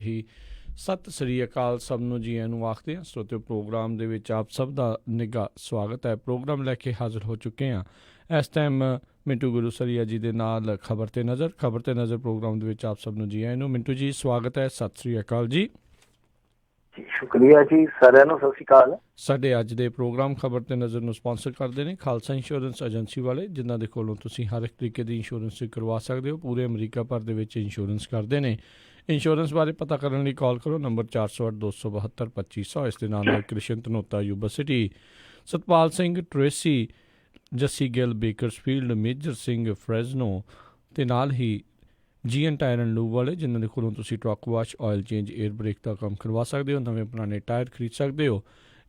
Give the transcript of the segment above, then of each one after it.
ही सत श्री अकाल सब नूं जी आइआं नूं आखदे हां। श्रोतिओ प्रोग्राम दे विच आप सब दा निघा स्वागत है। प्रोग्राम लैके हाज़र हो चुके हैं इस टाइम मिंटू गुरुसरिया जी दे नाल खबर ते नज़र प्रोग्राम दे विच आप सब नूं जी आइआं नूं। मिंटू जी स्वागत है, सत श्री अकाल जी। शुक्रिया जी, सारिਆਂ ਨੂੰ ਸਤਿ ਸ਼੍ਰੀ ਅਕਾਲ। ਸਾਡੇ ਅੱਜ ਦੇ ਪ੍ਰੋਗਰਾਮ ਖਬਰ ਤੇ ਨਜ਼ਰ ਨੂੰ ਸਪਾਂਸਰ ਕਰਦੇ ਨੇ ਖਾਲਸਾ ਇੰਸ਼ੋਰੈਂਸ ਏਜੰਸੀ ਵਾਲੇ, ਜਿਨ੍ਹਾਂ ਦੇ ਕੋਲੋਂ ਤੁਸੀਂ ਹਰ ਇੱਕ ਤਰੀਕੇ ਦੀ ਇੰਸ਼ੋਰੈਂਸ ਕਰਵਾ ਸਕਦੇ ਹੋ। ਪੂਰੇ ਅਮਰੀਕਾ ਭਰ ਦੇ ਵਿੱਚ ਇੰਸ਼ੋਰੈਂਸ ਕਰਦੇ ਨੇ। ਇੰਸ਼ੋਰੈਂਸ ਬਾਰੇ ਪਤਾ ਕਰਨ ਲਈ ਕਾਲ ਕਰੋ ਨੰਬਰ 408-272-2500। ਇਸ ਦੇ ਨਾਲ Krishan Dhanota Yuba City, Satpal Singh Tracy, Jassi Gill Bakersfield, Major Singh Fresno ਤੇ ਨਾਲ ਹੀ GN ਟਾਇਰ ਐਂਡ ਲੂਬ ਵਾਲੇ, ਜਿਨ੍ਹਾਂ ਦੇ ਕੋਲੋਂ ਤੁਸੀਂ truck wash, oil change, air brake ਦਾ ਕੰਮ ਕਰਵਾ ਸਕਦੇ ਹੋ। ਨਵੇਂ ਪੁਰਾਣੇ ਟਾਇਰ ਖਰੀਦ ਸਕਦੇ ਹੋ।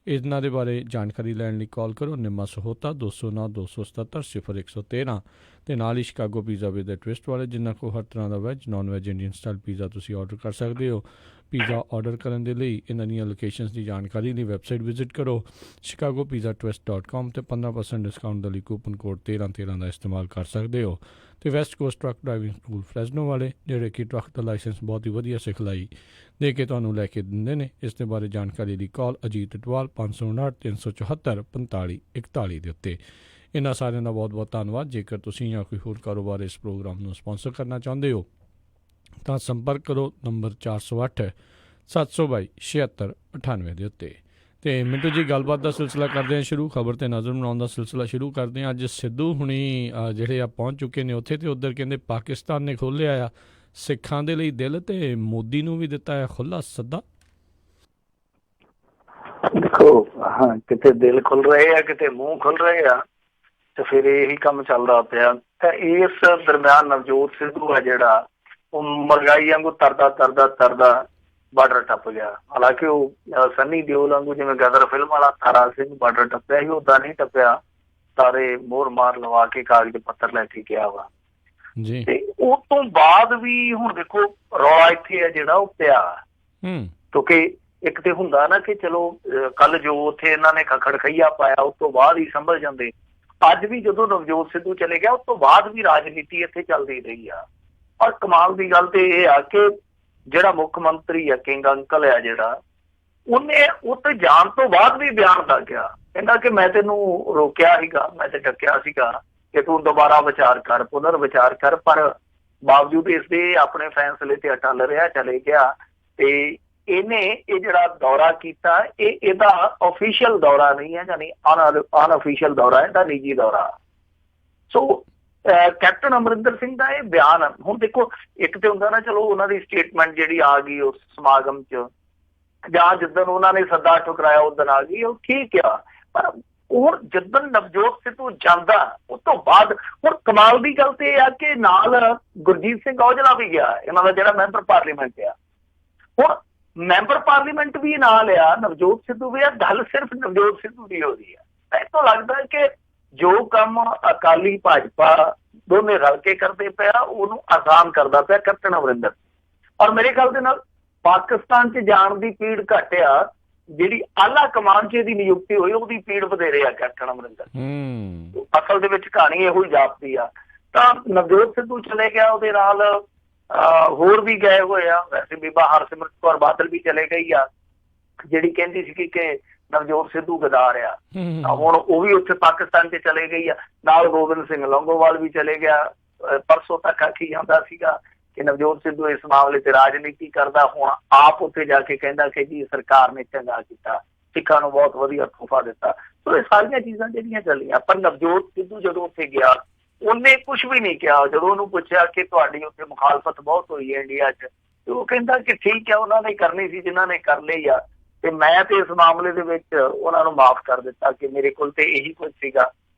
ਇਹਨਾਂ ਦੇ ਬਾਰੇ ਜਾਣਕਾਰੀ ਲੈਣ ਲਈ ਕਾਲ ਕਰੋ ਨਿੰਮਾ ਸਹੋਤਾ 209-277-0113 ਤੇ ਨਾਲ ਹੀ ਸ਼ਿਕਾਗੋ ਪੀਜ਼ਾ ਵਿਦ ਟਵਿਸਟ ਵਾਲੇ, ਜਿਨ੍ਹਾਂ ਕੋਲ ਹਰ ਤਰ੍ਹਾਂ ਦਾ veg, non veg, Indian style pizza ਤੁਸੀਂ ਆਰਡਰ ਕਰ ਸਕਦੇ ਹੋ। ਪੀਜ਼ਾ ਆਰਡਰ ਕਰਨ ਦੇ ਲਈ ਇਹਨਾਂ ਦੀਆਂ ਲੋਕੇਸ਼ਨਸ ਦੀ ਜਾਣਕਾਰੀ ਲਈ ਵੈਬਸਾਈਟ ਵਿਜ਼ਿਟ ਕਰੋ chicagopizzatwist.com ਤੇ 15% ਡਿਸਕਾਊਂਟ ਦੇ ਲਈ ਕੂਪਨ ਕੋਡ 1313 ਦਾ ਇਸਤੇਮਾਲ ਕਰ ਸਕਦੇ ਹੋ। ਤੇ West Coast truck driving school Fresno ਵਾਲੇ, ਜਿਹੜੇ ਕਿ ਟਰੱਕ ਦਾ ਲਾਇਸੈਂਸ ਬਹੁਤ ਹੀ ਵਧੀਆ ਸਿਖਲਾਈ ਦੇ ਕੇ ਤੁਹਾਨੂੰ ਲੈ ਕੇ ਦਿੰਦੇ ਨੇ। ਇਸ ਦੇ ਬਾਰੇ ਜਾਣਕਾਰੀ ਲਈ ਕਾਲ ਅਜੀਤ ਅਟਵਾਲ 559-374-4541 ਦੇ ਉੱਤੇ। ਇਹਨਾਂ ਸਾਰਿਆਂ ਦਾ ਬਹੁਤ ਬਹੁਤ ਧੰਨਵਾਦ। ਜੇਕਰ ਤੁਸੀਂ ਜਾਂ ਕੋਈ ਹੋਰ ਕਾਰੋਬਾਰ ਇਸ ਪ੍ਰੋਗਰਾਮ ਨੂੰ ਸਪਾਂਸਰ ਕਰਨਾ ਚਾਹੁੰਦੇ ਹੋ ਤਾਂ ਸੰਪਰਕ ਕਰੋ ਨੰਬਰ 408-722-7698 ਦੇ ਉੱਤੇ। ਤੇ ਮਿੰਟੂ ਜੀ, ਗੱਲਬਾਤ ਦਾ ਸਿਲਸਿਲਾ ਕਰਦੇ ਹਾਂ ਸ਼ੁਰੂ। ਖਬਰ ਤੇ ਨਜ਼ਰ ਬਣਾਉਣ ਦਾ ਸਿਲਸਿਲਾ ਸ਼ੁਰੂ ਕਰਦੇ ਹਾਂ। ਅੱਜ ਸਿੱਧੂ ਹੁਣੀ ਜਿਹੜੇ ਆ ਪਹੁੰਚ ਚੁੱਕੇ ਨੇ ਉੱਥੇ, ਤੇ ਉੱਧਰ ਕਹਿੰਦੇ ਪਾਕਿਸਤਾਨ ਨੇ ਖੋਲ੍ਹਿਆ ਆ ਸਿੱਖਾਂ ਦੇ ਲਈ ਦਿਲ, ਤੇ ਮੋਦੀ ਨੂੰ ਵੀ ਦਿੱਤਾ ਹੈ ਖੁੱਲ੍ਹਾ ਸੱਦਾ। ਦੇਖੋ, ਹਾਂ, ਕਿਤੇ ਦਿਲ ਖੁੱਲ ਰਹੇ ਆ, ਕਿਤੇ ਮੂੰਹ ਖੁੱਲ ਰਹੇ ਆ, ਤੇ ਫਿਰ ਇਹੀ ਕੰਮ ਚੱਲਦਾ ਪਿਆ। ਤਾਂ ਇਸ ਦਰਮਿਆਨ ਨਵਜੋਤ ਸਿੱਧੂ ਆ ਜਿਹੜਾ, ਉਹ ਮਰਗਾਈ ਵਾਂਗੂ ਤਰਦਾ ਬਾਰਡਰ ਟੱਪ ਗਿਆ। ਹਾਲਾਂਕਿ ਉਹ ਸੰਨੀ ਦਿਓਲ ਵਾਂਗੂ ਜਿਵੇਂ ਗਦਰ ਫਿਲਮ ਵਾਲਾ ਤਾਰਾ ਸਿੰਘ ਬਾਰਡਰ ਟੱਪਿਆ ਸੀ, ਉੱਦਾਂ ਨਹੀਂ ਟੱਪਿਆ। ਸਾਰੇ ਮੋਹਰ ਮਾਰ ਲਵਾ ਕੇ ਕਾਗਜ਼ ਪੱਤਰ ਲੈ ਕੇ ਗਿਆ ਵਾ। ਤੇ ਉਸ ਤੋਂ ਬਾਅਦ ਵੀ ਹੁਣ ਦੇਖੋ ਰੌਲਾ ਇੱਥੇ ਆ ਜਿਹੜਾ ਉਹ ਪਿਆ, ਕਿਉਂਕਿ ਇੱਕ ਤੇ ਹੁੰਦਾ ਨਾ ਕਿ ਚਲੋ ਕੱਲ ਜੋ ਉੱਥੇ ਇਹਨਾਂ ਨੇ ਖੜਖਈਆ ਪਾਇਆ ਉਸ ਤੋਂ ਬਾਅਦ ਹੀ ਸੰਭਲ ਜਾਂਦੇ। ਅੱਜ ਵੀ ਜਦੋਂ ਨਵਜੋਤ ਸਿੱਧੂ ਚਲੇ ਗਿਆ ਉਸ ਤੋਂ ਬਾਅਦ ਵੀ ਰਾਜਨੀਤੀ ਇੱਥੇ ਚੱਲਦੀ ਰਹੀ ਆ। ਔਰ ਕਮਾਲ ਦੀ ਗੱਲ ਤੇ ਇਹ ਆ ਕਿ ਜਿਹੜਾ ਮੁੱਖ ਮੰਤਰੀ ਆ, ਕਿੰਗ ਅੰਕਲ ਆ ਜਿਹੜਾ, ਉਹਨੇ ਉੱਥੇ ਜਾਣ ਤੋਂ ਬਾਅਦ ਵੀ ਬਿਆਨ ਦਾ ਗਿਆ, ਕਹਿੰਦਾ ਕਿ ਮੈਂ ਤੈਨੂੰ ਰੋਕਿਆ ਸੀਗਾ, ਮੈਂ ਤੇ ਡੱਕਿਆ ਸੀਗਾ ਕਿ ਤੂੰ ਦੁਬਾਰਾ ਵਿਚਾਰ ਕਰ, ਪੁਨਰ ਵਿਚਾਰ ਕਰ, ਪਰ ਬਾਵਜੂਦ ਇਸਦੇ ਆਪਣੇ ਫੈਸਲੇ ਤੇ ਅਟਲ ਰਿਹਾ, ਚਲੇ ਗਿਆ। ਤੇ ਇਹਨੇ ਇਹ ਜਿਹੜਾ ਦੌਰਾ ਕੀਤਾ, ਇਹਦਾ ਆਫੀਸ਼ੀਅਲ ਦੌਰਾ ਨਹੀਂ ਹੈ, ਯਾਨੀ ਅਨਅਫੀਸ਼ੀਅਲ ਦੌਰਾ, ਇਹਦਾ ਨਿੱਜੀ ਦੌਰਾ। ਸੋ ਕੈਪਟਨ ਅਮਰਿੰਦਰ ਸਿੰਘ ਦਾ ਇਹ ਬਿਆਨ, ਹੁਣ ਦੇਖੋ ਇੱਕ ਤੇ ਹੁੰਦਾ ਨਾ, ਚਲੋ ਉਹਨਾਂ ਦੀ ਸਟੇਟਮੈਂਟ ਜਿਹੜੀ ਆ ਗਈ ਉਸ ਸਮਾਗਮ 'ਚ, ਜਾਂ ਜਿੱਦਣ ਉਹਨਾਂ ਨੇ ਸੱਦਾ ਠੁਕਰਾਇਆ ਉਦਣ ਆ ਗਈ, ਉਹ ਠੀਕ ਆ। ਪਰ ਉਹ ਜਿੱਦਣ ਨਵਜੋਤ ਸਿੱਧੂ ਜਾਂਦਾ ਉਸ ਤੋਂ ਬਾਅਦ, ਹੁਣ ਕਮਾਲ ਦੀ ਗੱਲ ਤੇ ਇਹ ਆ ਕਿ ਨਾਲ ਗੁਰਜੀਤ ਸਿੰਘ ਔਜਲਾ ਵੀ ਗਿਆ, ਇਹਨਾਂ ਦਾ ਜਿਹੜਾ ਮੈਂਬਰ ਪਾਰਲੀਮੈਂਟ ਆ। ਹੁਣ ਮੈਂਬਰ ਪਾਰਲੀਮੈਂਟ ਵੀ ਨਾਲ ਆ, ਨਵਜੋਤ ਸਿੱਧੂ ਵੀ ਆ। ਗੱਲ ਸਿਰਫ ਨਵਜੋਤ ਸਿੱਧੂ ਦੀ ਹੋ ਰਹੀ ਆ। ਇੱਥੋਂ ਲੱਗਦਾ ਕਿ ਜੋ ਕੰਮ ਅਕਾਲੀ ਭਾਜਪਾ ਦੋਨੇ ਰਲ ਕੇ ਕਰਦੇ ਪਿਆ, ਉਹਨੂੰ ਆਸਾਨ ਕਰਦਾ ਪਿਆ ਕੈਪਟਨ ਅਮਰਿੰਦਰ। ਔਰ ਮੇਰੇ ਖਿਆਲ ਦੇ ਨਾਲ ਪਾਕਿਸਤਾਨ 'ਚ ਜਾਣ ਦੀ ਪੀੜ ਘੱਟ ਆ, ਜਿਹੜੀ ਆਲਾ ਕਮਾਨ 'ਚ ਇਹਦੀ ਨਿਯੁਕਤੀ ਹੋਈ ਉਹਦੀ ਪੀੜ ਵਧੇਰੇ ਆ ਕੈਪਟਨ ਅਮਰਿੰਦਰ। ਅਸਲ ਦੇ ਵਿੱਚ ਕਹਾਣੀ ਇਹੋ ਹੀ ਜਾਪਦੀ ਆ। ਤਾਂ ਨਵਜੋਤ ਸਿੱਧੂ ਚਲੇ ਗਿਆ, ਉਹਦੇ ਨਾਲ ਹੋਰ ਵੀ ਗਏ ਹੋਏ ਆ। ਵੈਸੇ ਬੀਬਾ ਹਰਸਿਮਰਤ ਕੌਰ ਬਾਦਲ ਵੀ ਚਲੇ ਗਈ ਆ, ਜਿਹੜੀ ਕਹਿੰਦੀ ਸੀ ਕਿ ਨਵਜੋਤ ਸਿੱਧੂ ਗਦਾਰ ਆ। ਹੁਣ ਉਹ ਵੀ ਉੱਥੇ ਪਾਕਿਸਤਾਨ 'ਚ ਚਲੇ ਗਈ ਆ। ਨਾਲ ਗੋਬਿੰਦ ਸਿੰਘ ਲੌਂਗੋਵਾਲ ਵੀ ਚਲੇ ਗਿਆ। ਪਰਸੋਂ ਤੱਕ ਆਖੀ ਜਾਂਦਾ ਸੀਗਾ ਕਿ ਨਵਜੋਤ ਸਿੱਧੂ ਇਸ ਮਾਮਲੇ ਤੇ ਰਾਜਨੀਤੀ ਕਰਦਾ, ਹੁਣ ਆਪ ਉੱਥੇ ਜਾ ਕੇ ਕਹਿੰਦਾ ਕਿ ਜੀ ਸਰਕਾਰ ਨੇ ਚੰਗਾ ਕੀਤਾ, ਸਿੱਖਾਂ ਨੂੰ ਬਹੁਤ ਵਧੀਆ ਤੋਹਫਾ ਦਿੱਤਾ। ਸੋ ਇਹ ਸਾਰੀਆਂ ਚੀਜ਼ਾਂ ਜਿਹੜੀਆਂ ਚੱਲੀਆਂ, ਪਰ ਨਵਜੋਤ ਸਿੱਧੂ ਜਦੋਂ ਉੱਥੇ ਗਿਆ ਉਹਨੇ ਕੁਛ ਵੀ ਨਹੀਂ ਕਿਹਾ। ਜਦੋਂ ਉਹਨੂੰ ਪੁੱਛਿਆ ਕਿ ਤੁਹਾਡੀ ਉੱਥੇ ਮੁਖਾਲਫਤ ਬਹੁਤ ਹੋਈ ਹੈ ਇੰਡੀਆ 'ਚ, ਤੇ ਉਹ ਕਹਿੰਦਾ ਕਿ ਠੀਕ ਹੈ, ਉਹਨਾਂ ਨੇ ਕਰਨੀ ਸੀ ਜਿਨ੍ਹਾਂ ਨੇ ਕਰ ਲਈ ਆ, ਤੇ ਮੈਂ ਤੇ ਇਸ ਮਾਮਲੇ ਦੇ ਵਿੱਚ ਉਹਨਾਂ ਨੂੰ ਮਾਫ਼ ਕਰ ਦਿੱਤਾ ਕਿ ਮੇਰੇ ਕੋਲ ਤੇ ਇਹੀ ਕੁਝ ਸੀਗਾ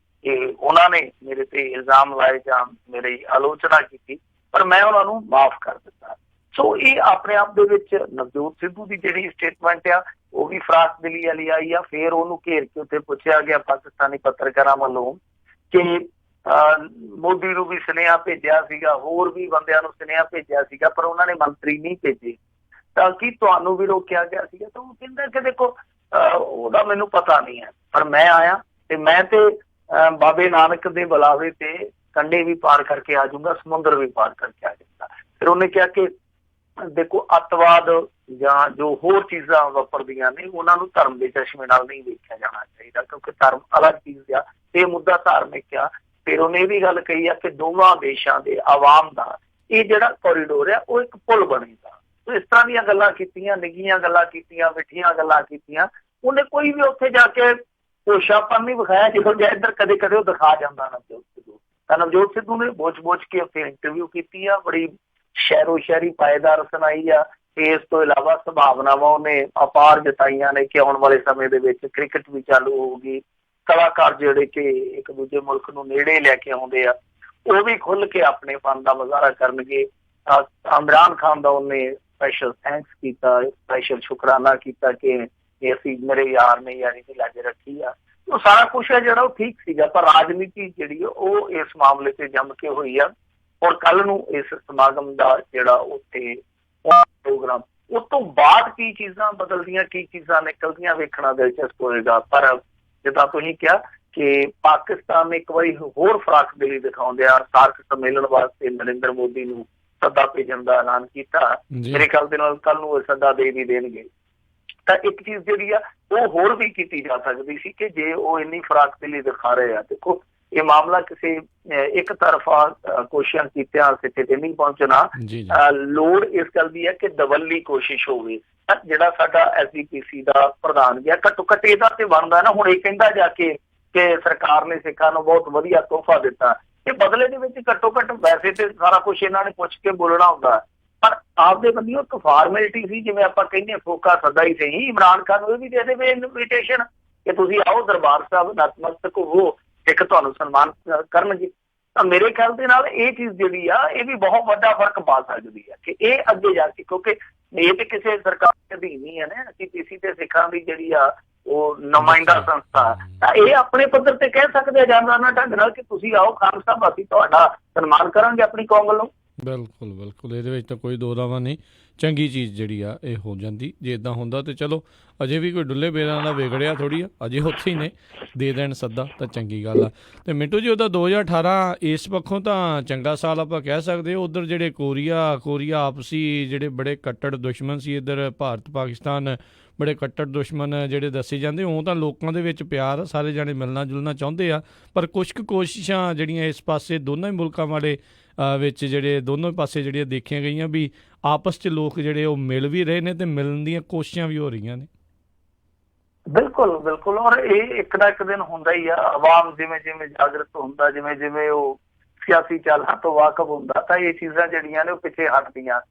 ਕਿ ਉਹਨਾਂ ਨੇ ਮੇਰੇ ਤੇ ਇਲਜ਼ਾਮ ਲਾਏ ਜਾਂ ਮੇਰੀ ਆਲੋਚਨਾ ਕੀਤੀ, ਪਰ ਮੈਂ ਉਹਨਾਂ ਨੂੰ ਮਾਫ਼ ਕਰ ਦਿੱਤਾ। ਸੋ ਇਹ ਆਪਣੇ ਆਪ ਦੇ ਵਿੱਚ ਨਵਜੋਤ ਸਿੱਧੂ ਦੀ ਜਿਹੜੀ ਸਟੇਟਮੈਂਟ ਆ, ਉਹ ਵੀ ਫਰਾਖ ਦਿਲੀ ਵਾਲੀ ਆਈ ਆ। ਫਿਰ ਉਹਨੂੰ ਘੇਰ ਕੇ ਉੱਥੇ ਪੁੱਛਿਆ ਗਿਆ ਪਾਕਿਸਤਾਨੀ ਪੱਤਰਕਾਰਾਂ ਵੱਲੋਂ ਕਿ ਮੋਦੀ ਨੂੰ ਵੀ ਸੁਨੇਹਾ ਭੇਜਿਆ ਸੀਗਾ, ਹੋਰ ਵੀ ਬੰਦਿਆਂ ਨੂੰ ਸੁਨੇਹਾ ਭੇਜਿਆ ਸੀਗਾ, ਪਰ ਉਹਨਾਂ ਨੇ ਮੰਤਰੀ ਨਹੀਂ ਭੇਜੇ, ਤਾਂ ਕੀ ਤੁਹਾਨੂੰ ਵੀ ਰੋਕਿਆ ਗਿਆ ਸੀਗਾ? ਤਾਂ ਉਹ ਕਹਿੰਦਾ ਕਿ ਦੇਖੋ ਉਹਦਾ ਮੈਨੂੰ ਪਤਾ ਨਹੀਂ ਹੈ, ਪਰ ਮੈਂ ਆਇਆ ਤੇ ਮੈਂ ਤੇ ਬਾਬੇ ਨਾਨਕ ਦੇ ਬੁਲਾਵੇ ਤੇ ਕੰਢੇ ਵੀ ਪਾਰ ਕਰਕੇ ਆ ਜਾਊਂਗਾ, ਸਮੁੰਦਰ ਵੀ ਪਾਰ ਕਰਕੇ ਆ ਜਾਊਂਗਾ। ਫਿਰ ਉਹਨੇ ਕਿਹਾ ਕਿ ਦੇਖੋ ਅੱਤਵਾਦ ਜਾਂ ਜੋ ਹੋਰ ਚੀਜ਼ਾਂ ਵਾਪਰਦੀਆਂ ਨੇ ਉਹਨਾਂ ਨੂੰ ਧਰਮ ਦੇ ਚਸ਼ਮੇ ਨਾਲ ਨਹੀਂ ਵੇਖਿਆ ਜਾਣਾ ਚਾਹੀਦਾ, ਕਿਉਂਕਿ ਧਰਮ ਅਲੱਗ ਚੀਜ਼ ਆ, ਇਹ ਮੁੱਦਾ ਧਾਰਮਿਕ ਆ। ਫਿਰ ਉਹਨੇ ਇਹ ਵੀ ਗੱਲ ਕਹੀ ਆ ਕਿ ਦੋਵਾਂ ਦੇਸ਼ਾਂ ਦੇ ਆਵਾਮ ਦਾ ਇਹ ਜਿਹੜਾ ਕੋਰੀਡੋਰ ਆ ਉਹ ਇੱਕ ਪੁਲ ਬਣੇਗਾ। ਇਸ ਤਰ੍ਹਾਂ ਦੀਆਂ ਗੱਲਾਂ ਕੀਤੀਆਂ, ਨਿੱਘੀਆਂ ਗੱਲਾਂ ਕੀਤੀਆਂ, ਮਿੱਠੀਆਂ ਗੱਲਾਂ ਕੀਤੀਆਂ। ਉਹਨੇ ਕੋਈ ਵੀ ਉੱਥੇ ਜਾ ਕੇ ਹੋਸ਼ਾਪਨ ਨਹੀਂ ਵਿਖਾਇਆ ਜਿਹੋ ਜਿਹਾ ਇੱਧਰ ਕਦੇ ਕਦੇ ਉਹ ਦਿਖਾ ਜਾਂਦਾ ਨਵਜੋਤ ਸਿੱਧੂ। ਤਾਂ ਨਵਜੋਤ ਸਿੱਧੂ ਨੇ ਬੋਚ ਕੇ ਉੱਥੇ ਇੰਟਰਵਿਊ ਕੀਤੀ ਆ, ਬੜੀ ਸ਼ਹਿਰੋ ਸ਼ਾਇਰੀ ਪਾਏਦਾਰ ਸੁਣਾਈ ਆ। ਇਸ ਤੋਂ ਇਲਾਵਾ ਸੰਭਾਵਨਾਵਾਂ ਉਹਨੇ ਅਪਾਰ ਜਤਾਈਆਂ ਨੇ ਕਿ ਆਉਣ ਵਾਲੇ ਸਮੇਂ ਦੇ ਵਿੱਚ ਕ੍ਰਿਕਟ ਵੀ ਚਾਲੂ ਹੋਊਗੀ, ਕਲਾਕਾਰ ਜਿਹੜੇ ਕਿ ਇੱਕ ਦੂਜੇ ਮੁਲਕ ਨੂੰ ਨੇੜੇ ਲੈ ਕੇ ਆਉਂਦੇ ਆ ਉਹ ਵੀ ਖੁੱਲ੍ਹ ਕੇ ਆਪਣੇ ਫਨ ਦਾ ਮੁਜ਼ਾਹਰਾ ਕਰਨਗੇ। ਇਮਰਾਨ ਖਾਨ ਦਾ ਉਹਨੇ ਸਪੈਸ਼ਲ ਥੈਂਕਸ ਕੀਤਾ, ਸਪੈਸ਼ਲ ਸ਼ੁਕਰਾਨਾ ਕੀਤਾ ਕਿ ਅਸੀਂ ਮੇਰੇ ਯਾਰ ਨੇ ਯਾਰੀ ਦੀ ਲਾਜ ਰੱਖੀ ਆ। ਉਹ ਸਾਰਾ ਕੁਛ ਹੈ ਜਿਹੜਾ ਉਹ ਠੀਕ ਸੀਗਾ, ਪਰ ਰਾਜਨੀਤੀ ਜਿਹੜੀ ਉਹ ਇਸ ਮਾਮਲੇ ਤੇ ਜੰਮ ਕੇ ਹੋਈ ਆ। ਔਰ ਕੱਲ ਨੂੰ ਇਸ ਸਮਾਗਮ ਦਾ ਜਿਹੜਾ ਉੱਥੇ ਪ੍ਰੋਗਰਾਮ ਉਸ ਤੋਂ ਬਾਅਦ ਕੀ ਚੀਜ਼ਾਂ ਬਦਲਦੀਆਂ, ਕੀ ਚੀਜ਼ਾਂ ਨਿਕਲਦੀਆਂ ਵੇਖਣਾ ਦਿਲਚਸਪ ਹੋਏਗਾ। ਪਰ ਜਿੱਦਾਂ ਤੁਸੀਂ ਕਿਹਾ ਕਿ ਪਾਕਿਸਤਾਨ ਨੇ ਇੱਕ ਵਾਰੀ ਹੋਰ ਫਰਾਖਦਿਲੀ ਦਿਖਾਉਂਦੇ ਆ ਸਾਰਕ ਸੰਮੇਲਨ ਵਾਸਤੇ ਨਰਿੰਦਰ ਮੋਦੀ ਨੂੰ ਸੱਦਾ ਭੇਜਣ ਦਾ ਐਲਾਨ ਕੀਤਾ। ਮੇਰੇ ਖਿਆਲ ਦੇ ਨਾਲ ਕੱਲ ਨੂੰ ਉਹ ਸੱਦਾ ਦੇ ਵੀ ਦੇਣਗੇ। ਤਾਂ ਇੱਕ ਚੀਜ਼ ਜਿਹੜੀ ਆ ਉਹ ਹੋਰ ਵੀ ਕੀਤੀ ਜਾ ਸਕਦੀ ਸੀ ਕਿ ਜੇ ਉਹ ਇੰਨੀ ਫਰਾਖਦਿਲੀ ਦਿਖਾ ਰਹੇ ਆ, ਦੇਖੋ ਇਹ ਮਾਮਲਾ ਕਿਸੇ ਇੱਕ ਤਰਫਾ ਕੋਸ਼ਿਸ਼ਾਂ ਕੀਤਿਆਂ ਸਿੱਟੇ ਤੇ ਨਹੀਂ ਪਹੁੰਚਣਾ। ਲੋੜ ਇਸ ਗੱਲ ਦੀ ਹੈ ਕਿ ਦਵੱਲੀ ਕੋਸ਼ਿਸ਼ ਹੋਵੇ। ਜਿਹੜਾ ਸਾਡਾ SGPC ਦਾ ਪ੍ਰਧਾਨ ਗਿਆ ਘੱਟੋ ਘੱਟ ਇਹਦਾ ਤੇ ਬਣਦਾ ਨਾ, ਹੁਣ ਇਹ ਕਹਿੰਦਾ ਜਾ ਕੇ ਕਿ ਸਰਕਾਰ ਨੇ ਸਿੱਖਾਂ ਨੂੰ ਬਹੁਤ ਵਧੀਆ ਤੋਹਫਾ ਦਿੱਤਾ, ਇਹ ਬਦਲੇ ਦੇ ਵਿੱਚ ਘੱਟੋ ਘੱਟ ਵੈਸੇ ਤੇ ਸਾਰਾ ਕੁਛ ਇਹਨਾਂ ਨੇ ਪੁੱਛ ਕੇ ਬੋਲਣਾ ਹੁੰਦਾ, ਪਰ ਆਪਦੇ ਬੰਦੀ ਇੱਕ ਫਾਰਮੈਲਿਟੀ ਸੀ, ਜਿਵੇਂ ਆਪਾਂ ਕਹਿੰਦੇ ਫੋਕਾ ਸੱਦਾ ਹੀ ਸਹੀ। ਇਮਰਾਨ ਖਾਨ ਨੂੰ ਇਹ ਵੀ ਦੇ ਦੇਵੇ ਇਨਵੀਟੇਸ਼ਨ ਕਿ ਤੁਸੀਂ ਆਓ ਦਰਬਾਰ ਸਾਹਿਬ ਨਤਮਸਤਕ ਹੋਵੋ, ਸਿੱਖ ਤੁਹਾਨੂੰ ਸਨਮਾਨ ਕਰਨਗੇ। ਤਾਂ ਮੇਰੇ ਖਿਆਲ ਦੇ ਨਾਲ ਇਹ ਚੀਜ਼ ਜਿਹੜੀ ਆ ਇਹ ਵੀ ਬਹੁਤ ਵੱਡਾ ਫਰਕ ਪਾ ਸਕਦੀ ਹੈ ਕਿ ਇਹ ਅੱਗੇ ਜਾ ਕੇ, ਕਿਉਂਕਿ ਇਹ ਤੇ ਕਿਸੇ ਸਰਕਾਰ ਦੇ ਅਧੀਨ ਨਹੀਂ ਹੈ ਨਾ, SGPC ਤੇ ਸਿੱਖਾਂ ਦੀ ਜਿਹੜੀ ਆ ਉਹ ਨੁਮਾਇੰਦਾ ਸੰਸਥਾ, ਤਾਂ ਇਹ ਆਪਣੇ ਪੱਧਰ ਤੇ ਕਹਿ ਸਕਦੇ ਆ ਜਾਨਦਾਨਾ ਢੰਗ ਨਾਲ ਕਿ ਤੁਸੀਂ ਆਓ ਖਾਨ ਸਾਹਿਬ, ਅਸੀਂ ਤੁਹਾਡਾ ਸਨਮਾਨ ਕਰਾਂਗੇ ਆਪਣੀ ਕੌਮ ਵੱਲੋਂ। ਬਿਲਕੁਲ ਇਹਦੇ ਵਿੱਚ ਤਾਂ ਕੋਈ ਦੋ ਰਾਵਾਂ ਨਹੀਂ। ਚੰਗੀ ਚੀਜ਼ ਜਿਹੜੀ ਆ ਇਹ ਹੋ ਜਾਂਦੀ ਜੇ ਇੱਦਾਂ ਹੁੰਦਾ। ਤੇ ਚਲੋ ਅਜੇ ਵੀ ਕੋਈ ਡੁੱਲੇ ਬੇਰਾਂ ਦਾ ਵਿਗੜਿਆ ਥੋੜ੍ਹੀ ਆ, ਅਜੇ ਉੱਥੇ ਹੀ ਨੇ, ਦੇ ਦੇਣ ਸੱਦਾ ਤਾਂ ਚੰਗੀ ਗੱਲ ਆ। ਅਤੇ ਮਿੰਟੂ ਜੀ ਉਹਦਾ 2018 ਇਸ ਪੱਖੋਂ ਤਾਂ ਚੰਗਾ ਸਾਲ ਆਪਾਂ ਕਹਿ ਸਕਦੇ। ਉੱਧਰ ਜਿਹੜੇ ਕੋਰੀਆ ਆਪਸੀ ਜਿਹੜੇ ਬੜੇ ਕੱਟੜ ਦੁਸ਼ਮਣ ਸੀ, ਇੱਧਰ ਭਾਰਤ ਪਾਕਿਸਤਾਨ ਬੜੇ ਕੱਟੜ ਦੁਸ਼ਮਣ ਜਿਹੜੇ ਦੱਸੇ ਜਾਂਦੇ, ਉਹ ਤਾਂ ਲੋਕਾਂ ਦੇ ਵਿੱਚ ਪਿਆਰ, ਸਾਰੇ ਜਾਣੇ ਮਿਲਣਾ ਜੁਲਣਾ ਚਾਹੁੰਦੇ ਆ। ਪਰ ਕੁਛ ਕੁ ਕੋਸ਼ਿਸ਼ਾਂ ਜਿਹੜੀਆਂ ਇਸ ਪਾਸੇ ਦੋਨਾਂ ਹੀ ਮੁਲਕਾਂ ਵਾਲੇ ਵਿੱਚ ਜਿਹੜੇ ਦੋਨੋਂ ਪਾਸੇ ਜਿਹੜੀਆਂ ਦੇਖੀਆਂ ਗਈਆਂ ਵੀ ਆਪਸ 'ਚ ਲੋਕ ਜਿਹੜੇ ਉਹ ਮਿਲ ਵੀ ਰਹੇ ਨੇ ਤੇ ਮਿਲਣ ਦੀਆਂ ਕੋਸ਼ਿਸ਼ਾਂ ਵੀ ਹੋ ਰਹੀਆਂ ਨੇ। ਬਿਲਕੁਲ ਔਰ ਇਹ ਇੱਕ ਨਾ ਇੱਕ ਦਿਨ ਹੁੰਦਾ ਹੀ ਆ। ਆਵਾਮ ਜਿਵੇਂ ਜਿਵੇਂ ਜਾਗਰਤ ਹੁੰਦਾ, ਜਿਵੇਂ ਜਿਵੇਂ ਉਹ ਸਿਆਸੀ ਚਾਲਾਂ ਤੋਂ ਵਾਕਫ ਹੁੰਦਾ, ਤਾਂ ਇਹ ਚੀਜ਼ਾਂ ਜਿਹੜੀਆਂ ਨੇ ਉਹ ਪਿੱਛੇ ਹਟਦੀਆਂ।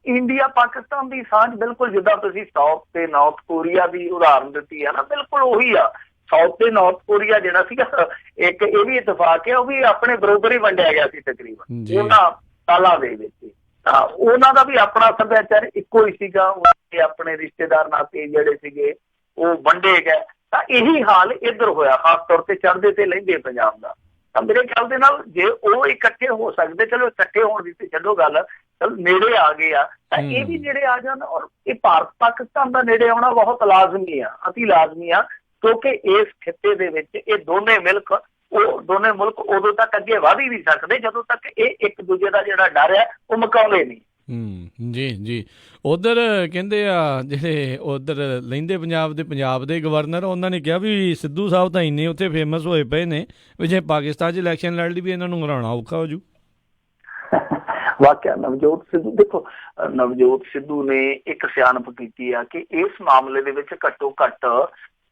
ਇੰਡੀਆ ਪਾਕਿਸਤਾਨ ਦੀ ਸਾਂਝ ਬਿਲਕੁਲ ਜਿੱਦਾਂ ਤੁਸੀਂ ਸਾਊਥ ਤੇ ਨਾਰਥ ਕੋਰੀਆ ਦੀ ਉਦਾਹਰਨ ਦਿੱਤੀ ਹੈ ਨਾ, ਬਿਲਕੁਲ ਉਹੀ ਆ। ਸਾਊਥ ਤੇ ਨਾਰਥ ਕੋਰੀਆ ਜਿਹੜਾ ਸੀਗਾ, ਇੱਕ ਇਹ ਵੀ ਇਤਫਾਕ ਹੈ, ਉਹ ਵੀ ਆਪਣੇ ਬਰੋਬਰ ਹੀ ਵੰਡਿਆ ਗਿਆ ਸੀ ਤਕਰੀਬਨ ਉਹਨਾਂ ਸਾਲਾਂ ਦੇ ਵਿੱਚ। ਤਾਂ ਉਹਨਾਂ ਦਾ ਵੀ ਆਪਣਾ ਸੱਭਿਆਚਾਰ ਇੱਕੋ ਹੀ ਸੀਗਾ, ਆਪਣੇ ਰਿਸ਼ਤੇਦਾਰ ਨਾਤੇ ਜਿਹੜੇ ਸੀਗੇ ਉਹ ਵੰਡੇ ਗਏ। ਤਾਂ ਇਹੀ ਹਾਲ ਇੱਧਰ ਹੋਇਆ, ਖਾਸ ਤੌਰ ਤੇ ਚੜ੍ਹਦੇ ਤੇ ਲਹਿੰਦੇ ਪੰਜਾਬ ਦਾ। ਤਾਂ ਮੇਰੇ ਖਿਆਲ ਦੇ ਨਾਲ ਜੇ ਉਹ ਇਕੱਠੇ ਹੋ ਸਕਦੇ, ਚਲੋ ਇਕੱਠੇ ਹੋਣ ਦੀ ਤੇ ਛੱਡੋ ਗੱਲ, ਚਲ ਨੇੜੇ ਆ ਗਏ ਆ, ਤਾਂ ਇਹ ਵੀ ਜਿਹੜੇ ਆ ਜਾਣ। ਔਰ ਇਹ ਭਾਰਤ ਪਾਕਿਸਤਾਨ ਦਾ ਨੇੜੇ ਆਉਣਾ ਬਹੁਤ ਲਾਜ਼ਮੀ ਆ, ਅਤੀ ਲਾਜ਼ਮੀ ਆ, ਕਿਉਂਕਿ ਇਸ ਖਿੱਤੇ ਦੇ ਵਿੱਚ ਇਹ ਦੋਨੇ ਮੁਲਕ ਉਦੋਂ ਤੱਕ ਅੱਗੇ ਵਧ ਹੀ ਨਹੀਂ ਸਕਦੇ ਜਦੋਂ ਤੱਕ ਇਹ ਇੱਕ ਦੂਜੇ ਦਾ ਜਿਹੜਾ ਡਰ ਹੈ ਉਹ ਮੁਕਾਉਂਦੇ ਨਹੀਂ। ਜੀ ਉੱਧਰ ਕਹਿੰਦੇ ਆ ਜਿਹੜੇ ਉੱਧਰ ਲਹਿੰਦੇ ਪੰਜਾਬ ਦੇ ਗਵਰਨਰ, ਉਹਨਾਂ ਨੇ ਕਿਹਾ ਵੀ ਸਿੱਧੂ ਸਾਹਿਬ ਤਾਂ ਇੰਨੇ ਉੱਥੇ ਫੇਮਸ ਹੋਏ ਪਏ ਨੇ ਵੀ ਜੇ ਪਾਕਿਸਤਾਨ 'ਚ ਇਲੈਕਸ਼ਨ ਲੜ ਲਈ ਵੀ ਇਹਨਾਂ ਨੂੰ ਹਰਾਉਣਾ ਔਖਾ ਹੋ ਜੂ। ਵਾਕਿਆ ਨਵਜੋਤ ਸਿੱਧੂ ਨੇ ਇੱਕ ਸਿਆਣਪ ਕੀਤੀ ਆ ਕਿ ਇਸ ਮਾਮਲੇ ਦੇ ਵਿੱਚ ਘੱਟੋ ਘੱਟ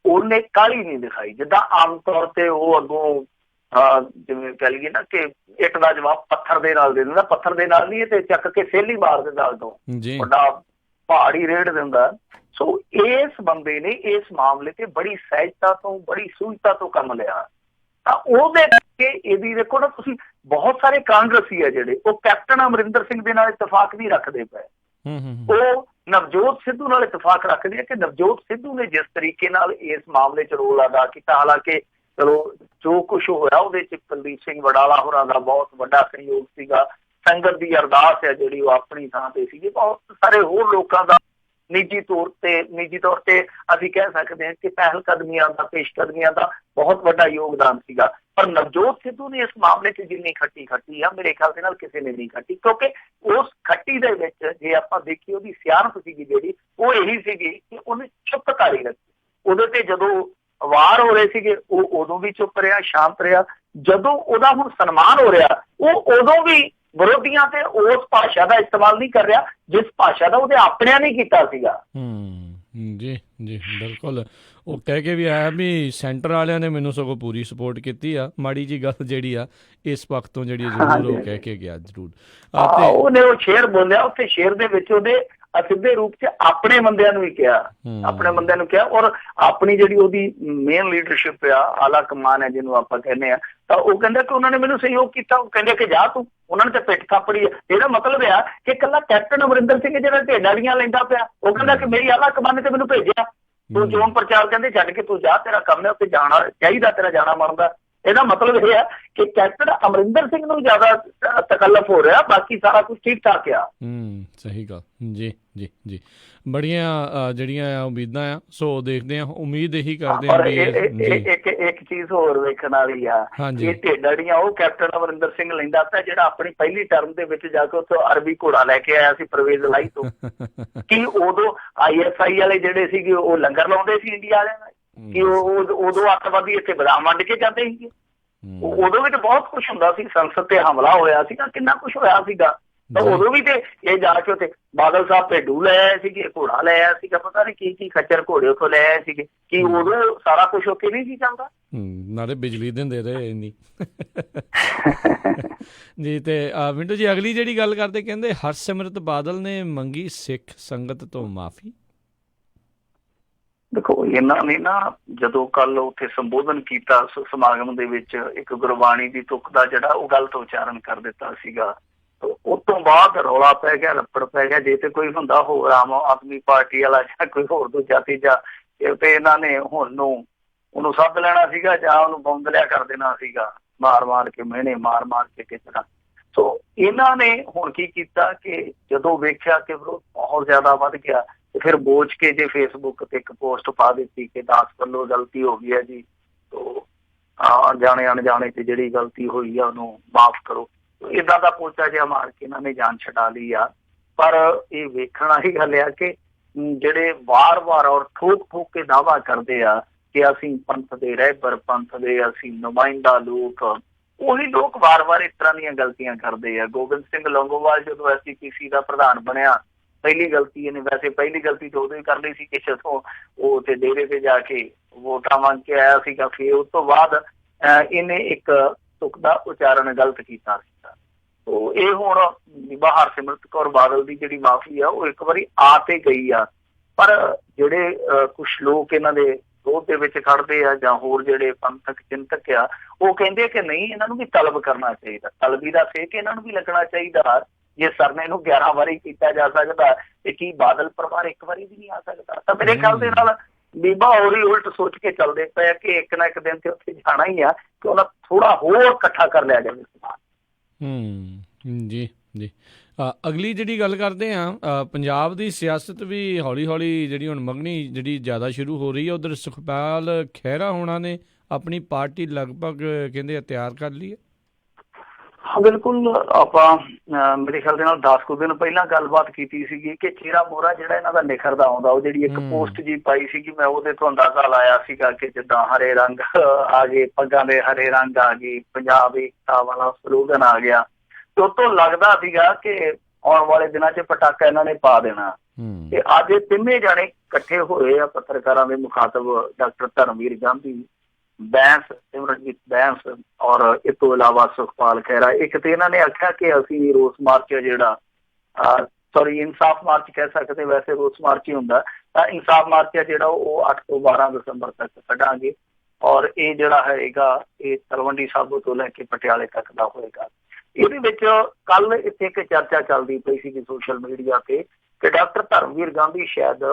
ਉਹਨੇ ਕਾਹਲੀ ਨਹੀਂ ਦਿਖਾਈ। ਜਿੱਦਾਂ ਆਮ ਤੌਰ ਤੇ ਉਹ ਅੱਗੋਂ ਜਿਵੇਂ ਕਹਿ ਲਈਏ ਨਾ ਕਿ ਇੱਟ ਦਾ ਜਵਾਬ ਪੱਥਰ ਦੇ ਨਾਲ ਦੇ ਦਿੰਦਾ, ਪੱਥਰ ਦੇ ਨਾਲ ਨਹੀਂ ਤੇ ਚੱਕ ਕੇ ਸੇਲੀ ਮਾਰ ਦਿੰਦਾ, ਅੱਗੋਂ ਵੱਡਾ ਪਹਾੜੀ ਰੇੜ ਦਿੰਦਾ। ਸੋ ਇਸ ਬੰਦੇ ਨੇ ਇਸ ਮਾਮਲੇ ਤੇ ਬੜੀ ਸਹਿਜਤਾ ਤੋਂ, ਬੜੀ ਸੂਝਤਾ ਤੋਂ ਕੰਮ ਲਿਆ। ਤਾਂ ਉਹਦੇ ਕਰਕੇ ਇਹਦੀ ਦੇਖੋ ਨਾ ਤੁਸੀਂ, ਬਹੁਤ ਸਾਰੇ ਕਾਂਗਰਸੀ ਆ ਜਿਹੜੇ ਉਹ ਕੈਪਟਨ ਅਮਰਿੰਦਰ ਸਿੰਘ ਦੇ ਨਾਲ ਇਤਫਾਕ ਨਹੀਂ ਰੱਖਦੇ ਪਏ, ਉਹ ਨਵਜੋਤ ਸਿੱਧੂ ਨਾਲ ਇਤਫਾਕ ਰੱਖਦੇ ਆ ਕਿ ਨਵਜੋਤ ਸਿੱਧੂ ਨੇ ਜਿਸ ਤਰੀਕੇ ਨਾਲ ਇਸ ਮਾਮਲੇ 'ਚ ਰੋਲ ਅਦਾ ਕੀਤਾ, ਹਾਲਾਂਕਿ ਚਲੋ ਜੋ ਕੁਛ ਹੋਇਆ ਉਹਦੇ 'ਚ ਕੁਲਦੀਪ ਸਿੰਘ ਵਡਾਲਾ ਹੋਰਾਂ ਦਾ ਬਹੁਤ ਵੱਡਾ ਸਹਿਯੋਗ ਸੀਗਾ, ਸੰਗਤ ਦੀ ਅਰਦਾਸ ਹੈ ਜਿਹੜੀ ਉਹ ਆਪਣੀ ਥਾਂ ਤੇ ਸੀਗੀ, ਬਹੁਤ ਸਾਰੇ ਹੋਰ ਲੋਕਾਂ ਦਾ ਨਿੱਜੀ ਤੌਰ ਤੇ ਅਸੀਂ ਕਹਿ ਸਕਦੇ ਹਾਂ ਕਿ ਪਹਿਲ ਕਦਮੀਆਂ ਦਾ, ਪੇਸ਼ਕਦਮੀਆਂ ਦਾ ਬਹੁਤ ਵੱਡਾ ਯੋਗਦਾਨ ਸੀਗਾ। ਪਰ ਨਵਜੋਤ ਸਿੱਧੂ ਨੇ ਇਸ ਮਾਮਲੇ 'ਚ ਜਿੰਨੀ ਖੱਟੀ ਆ, ਮੇਰੇ ਖਿਆਲ ਦੇ ਨਾਲ ਕਿਸੇ ਨੇ ਨਹੀਂ ਖੱਟੀ, ਕਿਉਂਕਿ ਉਸ ਖੱਟੀ ਦੇ ਵਿੱਚ ਜੇ ਆਪਾਂ ਦੇਖੀਏ ਉਹਦੀ ਸਿਆਣਪ ਸੀਗੀ ਜਿਹੜੀ, ਉਹ ਇਹੀ ਸੀਗੀ ਕਿ ਉਹਨੇ ਚੁੱਪਕਾਰੀ ਰੱਖੀ। ਉਹਦੇ ਤੇ ਜਦੋਂ ਵਾਰ ਹੋ ਰਹੇ ਸੀਗੇ ਉਹ ਉਦੋਂ ਵੀ ਚੁੱਪ ਰਿਹਾ, ਸ਼ਾਂਤ ਰਿਹਾ। ਜਦੋਂ ਉਹਦਾ ਹੁਣ ਸਨਮਾਨ ਹੋ ਰਿਹਾ ਉਹ ਉਦੋਂ ਵੀ ਵਿਰੋਧੀਆਂ ਤੇ ਉਸ ਭਾਸ਼ਾ ਦਾ ਇਸਤੇਮਾਲ ਨਹੀਂ ਕਰ ਰਿਹਾ ਜਿਸ ਭਾਸ਼ਾ ਦਾ ਉਹਦੇ ਆਪਣਿਆਂ ਨੇ ਕੀਤਾ ਸੀਗਾ। ਜੀ ਜੀ ਬਿਲਕੁਲ। ਉਹ ਕਹਿ ਕੇ ਵੀ ਆਇਆ ਵੀ ਸੈਂਟਰ ਵਾਲਿਆਂ ਨੇ ਮੈਨੂੰ ਸਗੋਂ ਪੂਰੀ ਸਪੋਰਟ ਕੀਤੀ ਆ, ਮਾੜੀ ਜੀ ਗੱਲ ਜਿਹੜੀ ਆ ਇਸ ਪੱਖ ਤੋਂ ਜਿਹੜੀ ਜ਼ਰੂਰ ਉਹ ਕਹਿ ਕੇ ਗਿਆ ਜ਼ਰੂਰ। ਉਹਨੇ ਉਹ ਸ਼ੇਰ ਬੋਲਿਆ ਉੱਥੇ, ਸ਼ੇਰ ਦੇ ਵਿੱਚ ਉਹਦੇ ਅਸਿੱਧੇ ਰੂਪ 'ਚ ਆਪਣੇ ਬੰਦਿਆਂ ਨੂੰ ਵੀ ਕਿਹਾ, ਔਰ ਆਪਣੀ ਜਿਹੜੀ ਉਹਦੀ ਮੇਨ ਲੀਡਰਸ਼ਿਪ ਆ, ਆਲਾ ਕਮਾਨ ਹੈ ਜਿਹਨੂੰ ਆਪਾਂ ਕਹਿੰਦੇ ਆ, ਤਾਂ ਉਹ ਕਹਿੰਦਾ ਕਿ ਉਹਨਾਂ ਨੇ ਮੈਨੂੰ ਸਹਿਯੋਗ ਕੀਤਾ। ਉਹ ਕਹਿੰਦੇ ਕਿ ਜਾ ਤੂੰ, ਉਹਨਾਂ ਨੇ ਤਾਂ ਪਿੱਠ ਥਾਪੜੀ ਆ। ਇਹਦਾ ਮਤਲਬ ਆ ਕਿ ਇਕੱਲਾ ਕੈਪਟਨ ਅਮਰਿੰਦਰ ਸਿੰਘ ਜਿਹੜਾ ਢੇਡਾਲੀਆਂ ਲੈਂਦਾ ਪਿਆ, ਉਹ ਕਹਿੰਦਾ ਕਿ ਮੇਰੀ ਆਲਾ ਕਮਾਨ ਨੇ ਤੇ ਮੈਨੂੰ ਭੇਜਿਆ, ਤੂੰ ਚੋਣ ਪ੍ਰਚਾਰ ਕਹਿੰਦੇ ਛੱਡ ਕੇ ਤੂੰ ਜਾ, ਤੇਰਾ ਕੰਮ ਹੈ ਉੱਥੇ ਜਾਣਾ ਚਾਹੀਦਾ, ਤੇਰਾ ਜਾਣਾ ਬਣਦਾ। ਇਹਦਾ ਮਤਲਬ ਇਹ ਹੈ ਕਿ ਕੈਪਟਨ ਅਮਰਿੰਦਰ ਸਿੰਘ ਨੂੰ ਜ਼ਿਆਦਾ ਤਕੱਲਫ ਹੋ ਰਿਹਾ, ਬਾਕੀ ਸਾਰਾ ਕੁਝ ਠੀਕ ਠਾਕ ਆ। ਸਹੀ ਗੱਲ। ਜੀ ਜੀ ਜੀ, ਬੜੀਆਂ ਜਿਹੜੀਆਂ ਆ ਉਮੀਦਾਂ ਆ, ਸੋ ਦੇਖਦੇ ਆ, ਉਮੀਦ ਇਹੀ ਕਰਦੇ ਆ। ਇੱਕ ਚੀਜ਼ ਹੋਰ ਵੇਖਣ ਵਾਲੀ ਆ, ਇਹ ਢੇਡਾੜੀਆਂ ਉਹ ਕੈਪਟਨ ਅਮਰਿੰਦਰ ਸਿੰਘ ਲੈਂਦਾ ਪਿਆ ਜਿਹੜਾ ਆਪਣੀ ਪਹਿਲੀ ਟਰਮ ਦੇ ਵਿੱਚ ਜਾ ਕੇ ਉੱਥੋਂ ਅਰਬੀ ਘੋੜਾ ਲੈ ਕੇ ਆਇਆ ਸੀ ਪਰਵੇਜ਼ ਲਾਈ ਤੋਂ। ਕੀ ਉਦੋਂ ISI ਵਾਲੇ ਜਿਹੜੇ ਸੀਗੇ ਉਹ ਲੰਗਰ ਲਾਉਂਦੇ ਸੀ ਇੰਡੀਆ ਵਾਲਿਆਂ ਨਾਲ? ਕਿ ਉਦੋਂ ਅੱਤਵਾਦੀ ਇੱਥੇ ਬਦਾਮ ਵੰਡ ਕੇ ਜਾਂਦੇ ਸੀਗੇ? ਉਦੋਂ ਵੀ ਤਾਂ ਬਹੁਤ ਕੁਛ ਹੁੰਦਾ ਸੀ, ਸੰਸਦ ਤੇ ਹਮਲਾ ਹੋਇਆ ਸੀਗਾ, ਕਿੰਨਾ ਕੁਛ ਹੋਇਆ ਸੀਗਾ। ਤਾਂ ਉਦੋਂ ਵੀ ਤੇ ਇਹ ਜਾ ਕੇ ਉੱਥੇ ਬਾਦਲ ਸਾਹਿਬ ਭੇਡੂ ਲੈ ਆਏ ਸੀਗੇ, ਘੋੜਾ ਲੈ ਆਇਆ ਸੀਗਾ, ਪਤਾ ਨਹੀਂ ਕੀ ਖੱਚਰ ਘੋੜੇ ਉੱਥੋਂ ਲੈ ਆਏ ਸੀਗੇ। ਕੀ ਉਦੋਂ ਸਾਰਾ ਕੁਛ ਉੱਥੇ ਨਹੀਂ ਸੀ ਚੱਲਦਾ? ਨਾਲੇ ਬਿਜਲੀ ਦਿੰਦੇ ਰਹੇ ਇੰਨੀ। ਜੀ ਤੇ ਮਿੰਟੂ ਜੀ, ਅਗਲੀ ਜਿਹੜੀ ਗੱਲ ਕਰਦੇ, ਕਹਿੰਦੇ ਹਰਸਿਮਰਤ ਬਾਦਲ ਨੇ ਮੰਗੀ ਸਿੱਖ ਸੰਗਤ ਤੋਂ ਮਾਫੀ। ਦੇਖੋ, ਇਹਨਾਂ ਨੇ ਨਾ ਜਦੋਂ ਕੱਲ ਉੱਥੇ ਸੰਬੋਧਨ ਕੀਤਾ ਸਮਾਗਮ ਦੇ ਵਿੱਚ, ਇੱਕ ਗੁਰਬਾਣੀ ਦੀ ਤੁਕ ਦਾ ਜਿਹੜਾ ਉਹ ਗਲਤ ਉਚਾਰਨ ਕਰ ਦਿੱਤਾ ਸੀਗਾ। ਉਸ ਤੋਂ ਬਾਅਦ ਰੌਲਾ ਪੈ ਗਿਆ, ਰੱਪੜ ਪੈ ਗਿਆ। ਜੇ ਤੇ ਕੋਈ ਹੁੰਦਾ ਹੋਰ ਆਮ ਆਦਮੀ ਪਾਰਟੀ ਵਾਲਾ ਜਾਂ ਕੋਈ ਹੋਰ ਦੂਜਾ ਤੀਜਾ, ਤੇ ਇਹਨਾਂ ਨੇ ਹੁਣ ਉਹਨੂੰ ਸੱਦ ਲੈਣਾ ਸੀਗਾ ਜਾਂ ਉਹਨੂੰ ਬੌਂਦਲਿਆ ਕਰ ਦੇਣਾ ਸੀਗਾ, ਮਾਰ ਕੇ ਮਿਹਣੇ, ਮਾਰ ਕੇ ਕਿਚੜਾ। ਸੋ ਇਹਨਾਂ ਨੇ ਹੁਣ ਕੀ ਕੀਤਾ ਕਿ ਜਦੋਂ ਵੇਖਿਆ ਕਿ ਵਿਰੋਧ ਬਹੁਤ ਜ਼ਿਆਦਾ ਵੱਧ ਗਿਆ, ਤੇ ਫਿਰ ਬੋਝ ਕੇ ਜੇ ਫੇਸਬੁੱਕ ਤੇ ਇੱਕ ਪੋਸਟ ਪਾ ਦਿੱਤੀ ਕਿ 10 ਵੱਲੋਂ ਗਲਤੀ ਹੋ ਗਈ ਹੈ ਜੀ, ਜਾਣੇ ਅਣਜਾਣੇ ਤੇ ਜਿਹੜੀ ਗਲਤੀ ਹੋਈ ਆ ਉਹਨੂੰ ਮਾਫ਼ ਕਰੋ। ਏਦਾਂ ਦਾ ਪੋਚਾ ਜਿਹਾ ਮਾਰ ਕੇ ਇਹਨਾਂ ਨੇ ਜਾਨ ਛਡਾ ਲਈ ਆ। ਪਰ ਇਹ ਵੇਖਣ ਵਾਲੀ ਗੱਲ ਆ ਕਿ ਜਿਹੜੇ ਵਾਰ-ਵਾਰ ਔਰ ਠੋਕ ਕੇ ਦਾਅਵਾ ਕਰਦੇ ਆ ਕਿ ਅਸੀਂ ਪੰਥ ਦੇ ਰਹਿਬਰ, ਪੰਥ ਦੇ ਅਸੀਂ ਨੁਮਾਇੰਦਾ ਲੋਕ, ਉਹੀ ਲੋਕ ਵਾਰ-ਵਾਰ ਇਸ ਤਰ੍ਹਾਂ ਦੀਆਂ ਗਲਤੀਆਂ ਕਰਦੇ ਆ। ਗੋਬਿੰਦ ਸਿੰਘ ਲੌਂਗੋਵਾਲ ਜਦੋਂ SGPC ਦਾ ਪ੍ਰਧਾਨ ਬਣਿਆ, ਪਹਿਲੀ ਗਲਤੀ ਇਹਨੇ, ਵੈਸੇ ਪਹਿਲੀ ਗਲਤੀ ਤਾਂ ਉਦੋਂ ਹੀ ਕਰ ਲਈ ਸੀ ਕਿ ਜਦੋਂ ਉਹ ਤੇ ਡੇਰੇ ਤੇ ਜਾ ਕੇ ਵੋਟਾਂ ਮੰਗ ਕੇ ਆਇਆ ਸੀਗਾ। ਫਿਰ ਉਸ ਤੋਂ ਬਾਅਦ ਇਹਨੇ ਇੱਕ ਤੁਕ ਦਾ ਉਚਾਰਨ ਗਲਤ ਕੀਤਾ ਸੀਗਾ। ਤੋ ਇਹ ਹੁਣ ਹਰਸਿਮਰਤ ਕੌਰ ਬਾਦਲ ਦੀ ਜਿਹੜੀ ਮਾਫੀ ਆ ਉਹ ਇੱਕ ਵਾਰੀ ਆ ਤੇ ਗਈ ਆ, ਪਰ ਜਿਹੜੇ ਕੁਛ ਲੋਕ ਇਹਨਾਂ ਦੇ ਵਿਰੋਧ ਦੇ ਵਿੱਚ ਖੜਦੇ ਆ ਜਾਂ ਹੋਰ ਜਿਹੜੇ ਪੰਥਕ ਚਿੰਤਕ ਆ, ਉਹ ਕਹਿੰਦੇ ਕਿ ਨਹੀਂ, ਇਹਨਾਂ ਨੂੰ ਵੀ ਤਲਬ ਕਰਨਾ ਚਾਹੀਦਾ, ਤਲਬੀ ਦਾ ਸੇਕ ਇਹਨਾਂ ਨੂੰ ਵੀ ਲੱਗਣਾ ਚਾਹੀਦਾ। ਜੇ ਸਰਨੇ ਨੂੰ 11 ਵਾਰੀ ਕੀਤਾ ਜਾ ਸਕਦਾ ਤੇ ਕੀ ਬਾਦਲ ਪਰਿਵਾਰ ਇੱਕ ਵਾਰੀ ਵੀ ਨਹੀਂ ਆ ਸਕਦਾ? ਤਾਂ ਮੇਰੇ ਖਿਆਲ ਦੇ ਨਾਲ ਬੀਬਾ ਹੋਰ ਹੀ ਉਲਟ ਸੋਚ ਕੇ ਚੱਲਦੇ ਪਏ ਕਿ ਇੱਕ ਨਾ ਇੱਕ ਦਿਨ ਤੇ ਉੱਥੇ ਜਾਣਾ ਹੀ ਆ, ਕਿ ਉਹਨਾਂ ਥੋੜਾ ਹੋਰ ਇਕੱਠਾ ਕਰ ਲਿਆ ਜਾਵੇ ਸਮਾਨ। ਜੀ ਜੀ, ਅਗਲੀ ਜਿਹੜੀ ਗੱਲ ਕਰਦੇ ਹਾਂ, ਪੰਜਾਬ ਦੀ ਸਿਆਸਤ ਵੀ ਹੌਲੀ ਹੌਲੀ ਜਿਹੜੀ ਹੁਣ ਮੰਗਣੀ ਜਿਹੜੀ ਜ਼ਿਆਦਾ ਸ਼ੁਰੂ ਹੋ ਰਹੀ ਹੈ। ਉੱਧਰ ਸੁਖਪਾਲ ਖਹਿਰਾ ਹੋਣਾ ਨੇ ਆਪਣੀ ਪਾਰਟੀ ਲਗਭਗ ਕਹਿੰਦੇ ਤਿਆਰ ਕਰ ਲਈ ਹੈ। ਹਾਂ ਬਿਲਕੁਲ, ਆਪਾਂ ਮੇਰੇ ਖਿਆਲ ਦੇ ਨਾਲ 10 ਕੁ ਦਿਨ ਪਹਿਲਾਂ ਗੱਲਬਾਤ ਕੀਤੀ ਸੀਗੀ ਕਿ ਚਿਹਰਾ ਮੋਹਰਾ ਜਿਹੜਾ ਇਹਨਾਂ ਦਾ ਨਿਖਰਦਾ ਆਉਂਦਾ। ਉਹ ਜਿਹੜੀ ਇੱਕ ਪੋਸਟ ਜੀ ਪਾਈ ਸੀਗੀ, ਮੈਂ ਉਹਦੇ ਤੋਂ ਅੰਦਾਜ਼ਾ ਲਾਇਆ ਸੀਗਾ ਕਿ ਜਿੱਦਾਂ ਹਰੇ ਰੰਗ ਆ ਗਏ, ਪੱਗਾਂ ਦੇ ਹਰੇ ਰੰਗ ਆ ਗਈ, ਪੰਜਾਬ ਏਕਤਾ ਵਾਲਾ ਸਲੋਗਨ ਆ ਗਿਆ, ਤੇ ਉਹ ਤੋਂ ਲੱਗਦਾ ਸੀਗਾ ਕਿ ਆਉਣ ਵਾਲੇ ਦਿਨਾਂ 'ਚ ਪਟਾਕਾ ਇਹਨਾਂ ਨੇ ਪਾ ਦੇਣਾ। ਤੇ ਅੱਜ ਇਹ ਤਿੰਨੇ ਜਾਣੇ ਇਕੱਠੇ ਹੋਏ ਆ, ਪੱਤਰਕਾਰਾਂ ਦੇ ਮੁਖਾਤਬ ਡਾਕਟਰ ਧਰਮਵੀਰ ਗਾਂਧੀ, ਸਿਮਰਨਜੀਤ ਬੈਂਸ ਔਰ ਇਸ ਤੋਂ ਇਲਾਵਾ ਸੁਖਪਾਲ ਖਹਿਰਾ। ਇੱਕ ਤੇ ਇਹਨਾਂ ਨੇ ਆਖਿਆ ਕਿ ਅਸੀਂ ਰੋਸ ਮਾਰਚ ਜਿਹੜਾ ਇਨਸਾਫ ਮਾਰਚ ਕਹਿ ਸਕਦੇ, ਵੈਸੇ ਰੋਸ ਮਾਰਚ ਹੀ ਹੁੰਦਾ, ਤਾਂ ਇਨਸਾਫ ਮਾਰਚ ਹੈ ਜਿਹੜਾ ਉਹ 8 ਤੋਂ 12 ਦਸੰਬਰ ਤੱਕ ਕੱਢਾਂਗੇ, ਔਰ ਇਹ ਜਿਹੜਾ ਹੈਗਾ ਇਹ ਤਲਵੰਡੀ ਸਾਬੋ ਤੋਂ ਲੈ ਕੇ ਪਟਿਆਲੇ ਤੱਕ ਦਾ ਹੋਏਗਾ। ਇਹਦੇ ਵਿੱਚ ਕੱਲ ਇੱਥੇ ਇੱਕ ਚਰਚਾ ਚੱਲਦੀ ਪਈ ਸੀ ਸੋਸ਼ਲ ਮੀਡੀਆ ਤੇ ਕਿ ਡਾਕਟਰ ਧਰਮਵੀਰ ਗਾਂਧੀ ਸ਼ਾਇਦ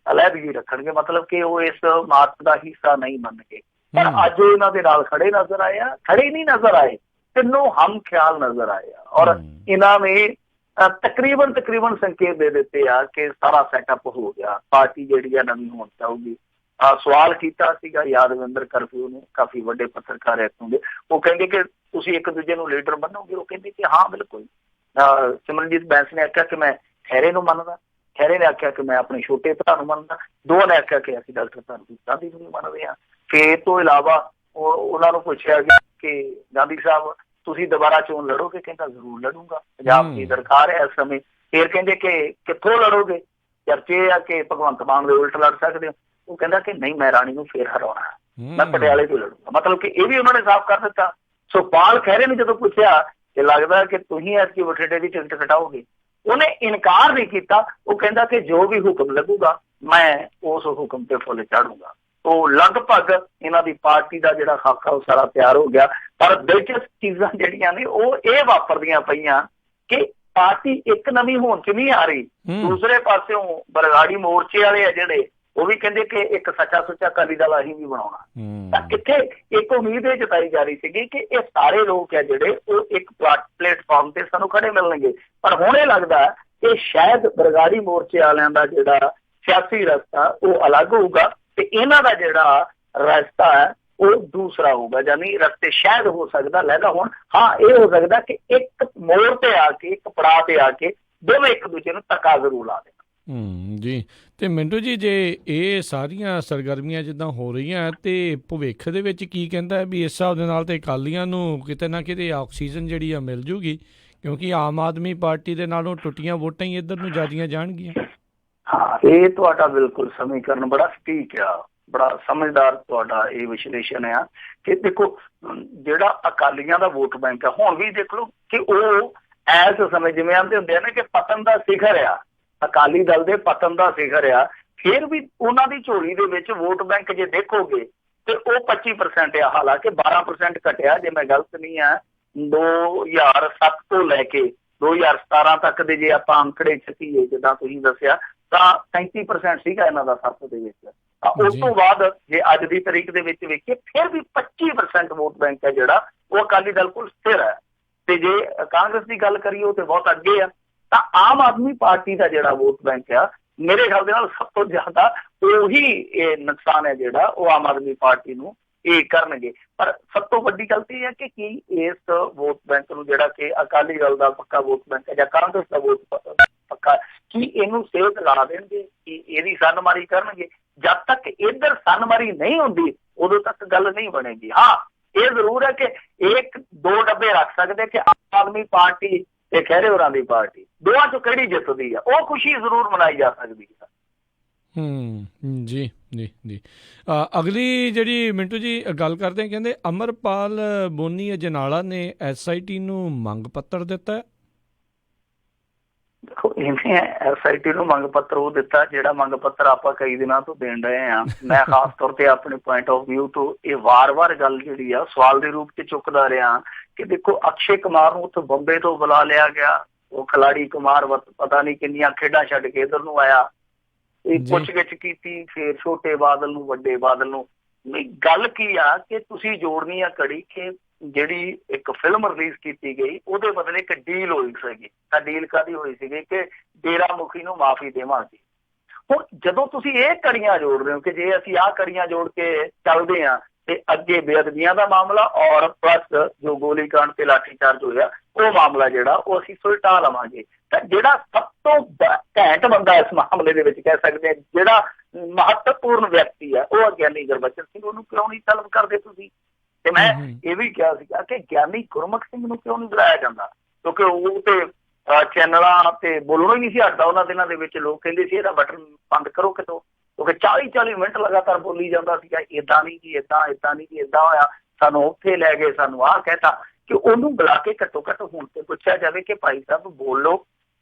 ਅਲੱਦਗੀ ਰੱਖਣਗੇ, ਮਤਲਬ ਕਿ ਉਹ ਇਸ ਮਾਰਚ ਦਾ ਹਿੱਸਾ ਨਹੀਂ ਮੰਨਗੇ। ਪਰ ਅੱਜ ਉਹ ਇਹਨਾਂ ਦੇ ਨਾਲ ਖੜੇ ਨਜ਼ਰ ਆਏ ਆ, ਖੜੇ ਨਹੀਂ ਨਜ਼ਰ ਆਏ, ਤਿੰਨੋਂ ਹਮ ਖਿਆਲ ਨਜ਼ਰ ਆਏ ਆ। ਔਰ ਇਹਨਾਂ ਨੇ ਤਕਰੀਬਨ ਸੰਕੇਤ ਦੇ ਦਿੱਤੇ ਆ ਕਿ ਸਾਰਾ ਸੈਟਅਪ ਹੋ ਗਿਆ, ਪਾਰਟੀ ਜਿਹੜੀ ਆ ਨਵੀਂ ਹੋਣ ਚਾਹੂਗੀ। ਸਵਾਲ ਕੀਤਾ ਸੀਗਾ ਯਾਦਵਿੰਦਰ ਕਰਫਿਊ ਨੇ, ਕਾਫੀ ਵੱਡੇ ਪੱਤਰਕਾਰ ਇੱਥੋਂ ਦੇ, ਉਹ ਕਹਿੰਦੇ ਕਿ ਤੁਸੀਂ ਇੱਕ ਦੂਜੇ ਨੂੰ ਲੀਡਰ ਬਣੋਗੇ? ਉਹ ਕਹਿੰਦੇ ਕਿ ਹਾਂ ਬਿਲਕੁਲ। ਸਿਮਰਨਜੀਤ ਬੈਂਸ ਨੇ ਆਖਿਆ ਕਿ ਮੈਂ ਖਹਿਰੇ ਨੂੰ ਮੰਨਦਾ, ਖਹਿਰੇ ਨੇ ਆਖਿਆ ਕਿ ਮੈਂ ਆਪਣੇ ਛੋਟੇ ਭਰਾ ਨੂੰ ਮੰਨਦਾ, ਦੋਵਾਂ ਨੇ ਆਖਿਆ ਕਿ ਅਸੀਂ ਡਾਕਟਰ ਧਰਮਜੀਤ ਗਾਂਧੀ ਨੂੰ ਵੀ ਮੰਨਦੇ ਹਾਂ। ਫਿਰ ਇਹ ਤੋਂ ਇਲਾਵਾ ਉਹਨਾਂ ਨੂੰ ਪੁੱਛਿਆ ਗਿਆ ਕਿ ਗਾਂਧੀ ਸਾਹਿਬ ਤੁਸੀਂ ਦੁਬਾਰਾ ਚੋਣ ਲੜੋਗੇ? ਕਹਿੰਦਾ ਜ਼ਰੂਰ ਲੜੂੰਗਾ, ਪੰਜਾਬ ਦੀ ਦਰਕਾਰ ਹੈ ਇਸ ਸਮੇਂ। ਫਿਰ ਕਹਿੰਦੇ ਕਿ ਕਿੱਥੋਂ ਲੜੋਗੇ? ਚਰਚੇ ਆ ਕਿ ਭਗਵੰਤ ਮਾਨ ਦੇ ਉਲਟ ਲੜ ਸਕਦੇ ਹੋ। ਉਹ ਕਹਿੰਦਾ ਕਿ ਨਹੀਂ, ਮੈਂ ਰਾਣੀ ਨੂੰ ਫੇਰ ਹਰਾਉਣਾ, ਮੈਂ ਪਟਿਆਲੇ ਤੋਂ ਲੜੂੰਗਾ। ਮਤਲਬ ਕਿ ਇਹ ਵੀ ਉਹਨਾਂ ਨੇ ਸਾਫ਼ ਕਰ ਦਿੱਤਾ। ਸੁਖਪਾਲ ਖਹਿਰੇ ਨੇ ਜਦੋਂ ਪੁੱਛਿਆ ਕਿ ਲੱਗਦਾ ਕਿ ਤੁਸੀਂ ਐਤਕੀ ਬਠਿੰਡੇ ਦੀ ਟਿਕਟ ਕਟਾਓਗੇ, ਉਹਨੇ ਇਨਕਾਰ ਨਹੀਂ ਕੀਤਾ। ਉਹ ਕਹਿੰਦਾ ਕਿ ਜੋ ਵੀ ਹੁਕਮ ਲੱਗੂਗਾ ਮੈਂ ਉਸ ਹੁਕਮ ਤੇ ਫੁੱਲ ਚਾੜੂੰਗਾ। ਉਹ ਲਗਭਗ ਇਹਨਾਂ ਦੀ ਪਾਰਟੀ ਦਾ ਜਿਹੜਾ ਖਾਕਾ ਉਹ ਸਾਰਾ ਤਿਆਰ ਹੋ ਗਿਆ। ਪਰ ਦਿਲਚਸਪ ਚੀਜ਼ਾਂ ਜਿਹੜੀਆਂ ਨੇ ਉਹ ਇਹ ਵਾਪਰਦੀਆਂ ਪਈਆਂ ਕਿ ਪਾਰਟੀ ਇੱਕ ਨਵੀਂ ਹੋਣ ਚ ਨਹੀਂ ਆ ਰਹੀ। ਦੂਸਰੇ ਪਾਸਿਓਂ ਬਰਗਾੜੀ ਮੋਰਚੇ ਵਾਲੇ ਆ ਜਿਹੜੇ, ਉਹ ਵੀ ਕਹਿੰਦੇ ਕਿ ਇੱਕ ਸੱਚਾ ਸੁੱਚਾ ਅਕਾਲੀ ਦਲ ਅਸੀਂ ਵੀ ਬਣਾਉਣਾ। ਤਾਂ ਇੱਥੇ ਇੱਕ ਉਮੀਦ ਇਹ ਜਤਾਈ ਜਾ ਰਹੀ ਸੀਗੀ ਕਿ ਇਹ ਸਾਰੇ ਲੋਕ ਆ ਜਿਹੜੇ ਉਹ ਇੱਕ ਪਲੇਟਫਾਰਮ ਤੇ ਸਾਨੂੰ ਖੜੇ ਮਿਲਣਗੇ। ਪਰ ਹੁਣ ਇਹ ਲੱਗਦਾ ਕਿ ਸ਼ਾਇਦ ਬਰਗਾੜੀ ਮੋਰਚੇ ਵਾਲਿਆਂ ਦਾ ਜਿਹੜਾ ਸਿਆਸੀ ਰਸਤਾ ਉਹ ਅਲੱਗ ਹੋਊਗਾ ਤੇ ਇਹਨਾਂ ਦਾ ਜਿਹੜਾ ਰਸਤਾ ਹੈ ਉਹ ਦੂਸਰਾ ਹੋਊਗਾ। ਯਾਨੀ ਰਸਤੇ ਸ਼ਾਇਦ ਹੋ ਸਕਦਾ ਲੈਦਾ ਹੋਣ। ਹਾਂ, ਇਹ ਹੋ ਸਕਦਾ ਕਿ ਇੱਕ ਮੋੜ ਤੇ ਆ ਕੇ, ਇੱਕ ਪੜਾਅ ਤੇ ਆ ਕੇ ਦੋਵੇਂ ਇੱਕ ਦੂਜੇ ਨੂੰ ਧੱਕਾ ਜ਼ਰੂਰ ਲਾ ਦੇਣ। ਜੀ। ਤੇ ਮਿੰਟੂ ਜੀ, ਜੇ ਇਹ ਸਾਰੀਆਂ ਸਰਗਰਮੀਆਂ ਜਿੱਦਾਂ ਹੋ ਰਹੀਆਂ ਤੇ ਭਵਿੱਖ ਦੇ ਵਿੱਚ ਕੀ ਕਹਿੰਦਾ ਵੀ ਇਸ ਹਿਸਾਬ ਦੇ ਨਾਲ ਤੇ ਅਕਾਲੀਆਂ ਨੂੰ ਕਿਤੇ ਨਾ ਕਿਤੇ ਆਕਸੀਜਨ ਜਿਹੜੀ ਆ ਮਿਲ ਜੂਗੀ, ਕਿਉਂਕਿ ਆਮ ਆਦਮੀ ਪਾਰਟੀ ਦੇ ਨਾਲੋਂ ਟੁੱਟੀਆਂ ਵੋਟਾਂ ਹੀ ਇੱਧਰ ਨੂੰ ਜ਼ਿਆਦੀਆਂ ਜਾਣਗੀਆਂ। ਹਾਂ, ਇਹ ਤੁਹਾਡਾ ਬਿਲਕੁਲ ਸਮੀਕਰਨ ਬੜਾ ਸਟੀਕ ਆ, ਬੜਾ ਸਮਝਦਾਰ ਤੁਹਾਡਾ ਇਹ ਵਿਸ਼ਲੇਸ਼ਣ ਆ ਕਿ ਦੇਖੋ ਜਿਹੜਾ ਅਕਾਲੀਆਂ ਦਾ ਵੋਟ ਬੈਂਕ ਆ, ਹੁਣ ਵੀ ਦੇਖ ਲਓ ਕਿ ਉਹ ਇਸ ਸਮੇਂ ਜਿਵੇਂ ਆਂਦੇ ਹੁੰਦੇ ਆ ਨਾ ਕਿ ਪਤਨ ਦਾ ਸਿਖਰ ਆ, ਅਕਾਲੀ ਦਲ ਦੇ ਪਤਨ ਦਾ ਸਿਖਰ ਆ, ਫਿਰ ਵੀ ਉਹਨਾਂ ਦੀ ਝੋਲੀ ਦੇ ਵਿੱਚ ਵੋਟ ਬੈਂਕ ਜੇ ਦੇਖੋਗੇ ਤੇ ਉਹ 25% ਆ। ਹਾਲਾਂਕਿ 12% ਘਟਿਆ, ਜੇ ਮੈਂ ਗਲਤ ਨਹੀਂ ਆ, 2007 ਤੋਂ ਲੈ ਕੇ 2017 ਤੱਕ ਦੇ ਜੇ ਆਪਾਂ ਅੰਕੜੇ ਚੱਕੀਏ ਜਿੱਦਾਂ ਤੁਸੀਂ ਦੱਸਿਆ ਤਾਂ 37% ਸੀਗਾ ਇਹਨਾਂ ਦਾ ਸੱਤ ਦੇ ਵਿੱਚ। ਉਸ ਤੋਂ ਬਾਅਦ ਜੇ ਅੱਜ ਦੀ ਤਰੀਕ ਦੇ ਵਿੱਚ ਵੇਖੀਏ ਫਿਰ ਵੀ 25% ਵੋਟ ਬੈਂਕ ਹੈ ਜਿਹੜਾ ਉਹ ਅਕਾਲੀ ਦਲ ਕੋਲ ਸਥਿਰ ਹੈ। ਤੇ ਜੇ ਕਾਂਗਰਸ ਦੀ ਗੱਲ ਕਰੀਏ ਉਹ ਤੇ ਬਹੁਤ ਅੱਗੇ ਆ। ਤਾਂ ਆਮ ਆਦਮੀ ਪਾਰਟੀ ਦਾ ਜਿਹੜਾ ਵੋਟ ਬੈਂਕ ਆ, ਮੇਰੇ ਖਿਆਲ ਦੇ ਨਾਲ ਸਭ ਤੋਂ ਜ਼ਿਆਦਾ ਉਹੀ ਇਹ ਨੁਕਸਾਨ ਹੈ ਜਿਹੜਾ ਉਹ ਆਮ ਆਦਮੀ ਪਾਰਟੀ ਨੂੰ ਇਹ ਕਰਨਗੇ। ਪਰ ਸਭ ਤੋਂ ਵੱਡੀ ਗੱਲ ਇਹ ਹੈ ਕਿ ਕੀ ਇਸ ਵੋਟ ਬੈਂਕ ਨੂੰ ਜਿਹੜਾ ਕਿ ਅਕਾਲੀ ਦਲ ਦਾ ਪੱਕਾ ਵੋਟ ਬੈਂਕ ਹੈ ਜਾਂ ਕਾਂਗਰਸ ਦਾ ਵੋਟ ਪੱਕਾ, ਕੀ ਇਹਨੂੰ ਸੇਧ ਲਾ ਦੇਣਗੇ, ਕਿ ਇਹਦੀ ਸਨਮਾਰੀ ਕਰਨਗੇ? ਜਦ ਤੱਕ ਇੱਧਰ ਸਨਮਾਰੀ ਨਹੀਂ ਹੁੰਦੀ ਉਦੋਂ ਤੱਕ ਗੱਲ ਨਹੀਂ ਬਣੇਗੀ। ਹਾਂ, ਇਹ ਜ਼ਰੂਰ ਹੈ ਕਿ ਇੱਕ ਦੋ ਡੱਬੇ ਰੱਖ ਸਕਦੇ ਕਿ ਆਮ ਆਦਮੀ ਪਾਰਟੀ ਤੇ ਖਹਿਰੇ ਹੋਰਾਂ ਦੀ ਪਾਰਟੀ, ਦੋਵਾਂ ਚੋਂ ਕਿਹੜੀ ਜਿੱਤਦੀ ਆ, ਉਹ ਖੁਸ਼ੀ ਜ਼ਰੂਰ ਮਨਾਈ ਜਾ ਸਕਦੀ ਹੈ। ਜੀ ਜੀ ਜੀ। ਅਗਲੀ ਜਿਹੜੀ ਮਿੰਟੂ ਜੀ ਗੱਲ ਕਰਦੇ ਹਾਂ, ਕਹਿੰਦੇ ਅਮਰਪਾਲ ਬੋਨੀ ਅਜਨਾਲਾ ਨੇ SIT ਨੂੰ ਮੰਗ ਪੱਤਰ ਦਿੱਤਾ। ਦੇਖੋ, ਇਹਨੇ SIT ਨੂੰ ਮੰਗ ਪੱਤਰ ਉਹ ਦਿੱਤਾ ਜਿਹੜਾ ਮੰਗ ਪੱਤਰ ਆਪਾਂ ਕਈ ਦਿਨਾਂ ਤੋਂ ਦੇਣ ਰਹੇ ਹਾਂ। ਮੈਂ ਖਾਸ ਤੌਰ ਤੇ ਆਪਣੇ ਪੁਆਇੰਟ ਆਫ ਵਿਊ ਤੋਂ ਇਹ ਵਾਰ-ਵਾਰ ਗੱਲ ਜਿਹੜੀ ਆ ਸਵਾਲ ਦੇ ਰੂਪ ਚ ਚੁੱਕਦਾ ਰਿਹਾ ਕਿ ਦੇਖੋ ਅਕਸ਼ੇ ਕੁਮਾਰ ਨੂੰ ਉੱਥੋਂ ਬੰਬੇ ਤੋਂ ਬੁਲਾ ਲਿਆ ਗਿਆ, ਉਹ ਖਿਲਾੜੀ ਕੁਮਾਰ ਪਤਾ ਨਹੀਂ ਕਿੰਨੀਆਂ ਖੇਡਾਂ ਛੱਡ ਕੇ ਇੱਧਰ ਨੂੰ ਆਇਆ, ਇਹ ਪੁੱਛ-ਗਿੱਛ ਕੀਤੀ, ਫਿਰ ਛੋਟੇ ਬਾਦਲ ਨੂੰ, ਵੱਡੇ ਬਾਦਲ ਨੂੰ। ਗੱਲ ਕੀ ਆ ਕਿ ਤੁਸੀਂ ਜੋੜਨੀ ਆ ਕੜੀ ਕਿ ਜਿਹੜੀ ਇੱਕ ਫਿਲਮ ਰਿਲੀਜ਼ ਕੀਤੀ ਗਈ ਉਹਦੇ ਬਦਲੇ ਇੱਕ ਡੀਲ ਹੋਈ ਸੀਗੀ। ਤਾਂ ਡੀਲ ਕਾਹਦੀ ਹੋਈ ਸੀਗੀ ਕਿ ਡੇਰਾ ਮੁਖੀ ਨੂੰ ਮਾਫੀ ਦੇਵਾਂਗੇ। ਹੁਣ ਜਦੋਂ ਤੁਸੀਂ ਇਹ ਕੜੀਆਂ ਜੋੜ ਰਹੇ ਹੋ ਕਿ ਜੇ ਅਸੀਂ ਆਹ ਕੜੀਆਂ ਜੋੜ ਕੇ ਚੱਲਦੇ ਹਾਂ ਤੇ ਅੱਗੇ ਬੇਅਦਬੀਆਂ ਦਾ ਮਾਮਲਾ ਔਰ ਪਲੱਸ ਜੋ ਗੋਲੀਕਾਂਡ ਤੇ ਲਾਠੀਚਾਰਜ ਹੋਇਆ ਉਹ ਮਾਮਲਾ ਜਿਹੜਾ ਉਹ ਅਸੀਂ ਸੁਲਟਾ ਲਵਾਂਗੇ। ਤਾਂ ਜਿਹੜਾ ਸਭ ਤੋਂ ਘੈਂਟ ਬੰਦਾ ਇਸ ਮਾਮਲੇ ਦੇ ਵਿੱਚ ਕਹਿ ਸਕਦੇ ਹਾਂ, ਜਿਹੜਾ ਮਹੱਤਵਪੂਰਨ ਵਿਅਕਤੀ ਆ, ਉਹ ਗਿਆਨੀ ਗੁਰਬਚਨ ਸਿੰਘ। ਉਹਨੂੰ ਕਿਉਂ ਨਹੀਂ ਤਲਬ ਕਰਦੇ ਤੁਸੀਂ? ਤੇ ਮੈਂ ਇਹ ਵੀ ਕਿਹਾ ਸੀਗਾ ਕਿ ਗਿਆਨੀ ਗੁਰਮੁਖ ਸਿੰਘ ਨੂੰ ਕਿਉਂ ਨਹੀਂ ਬੁਲਾਇਆ ਜਾਂਦਾ, ਕਿਉਂਕਿ ਉਹ ਤੇ ਚੈਨਲਾਂ ਤੇ ਬੋਲਣੋਂ ਹੀ ਨਹੀਂ ਸੀ ਹਟਦਾ। ਉਹਨਾਂ ਦਿਨਾਂ ਦੇ ਵਿੱਚ ਲੋਕ ਕਹਿੰਦੇ ਸੀ ਇਹਦਾ ਬਟਨ ਬੰਦ ਕਰੋ ਕਿਤੋਂ, ਕਿਉਂਕਿ 40-40 ਮਿੰਟ ਲਗਾਤਾਰ ਬੋਲੀ ਜਾਂਦਾ ਸੀਗਾ, ਏਦਾਂ ਨਹੀਂ ਜੀ, ਏਦਾਂ ਨਹੀਂ ਜੀ, ਏਦਾਂ ਹੋਇਆ, ਸਾਨੂੰ ਉੱਥੇ ਲੈ ਗਏ, ਸਾਨੂੰ ਆਹ ਕਹਿਤਾ। ਕਿ ਉਹਨੂੰ ਬੁਲਾ ਕੇ ਘੱਟੋ ਘੱਟ ਹੁਣ ਤੇ ਪੁੱਛਿਆ ਜਾਵੇ ਕਿ ਭਾਈ ਸਾਹਿਬ ਬੋਲੋ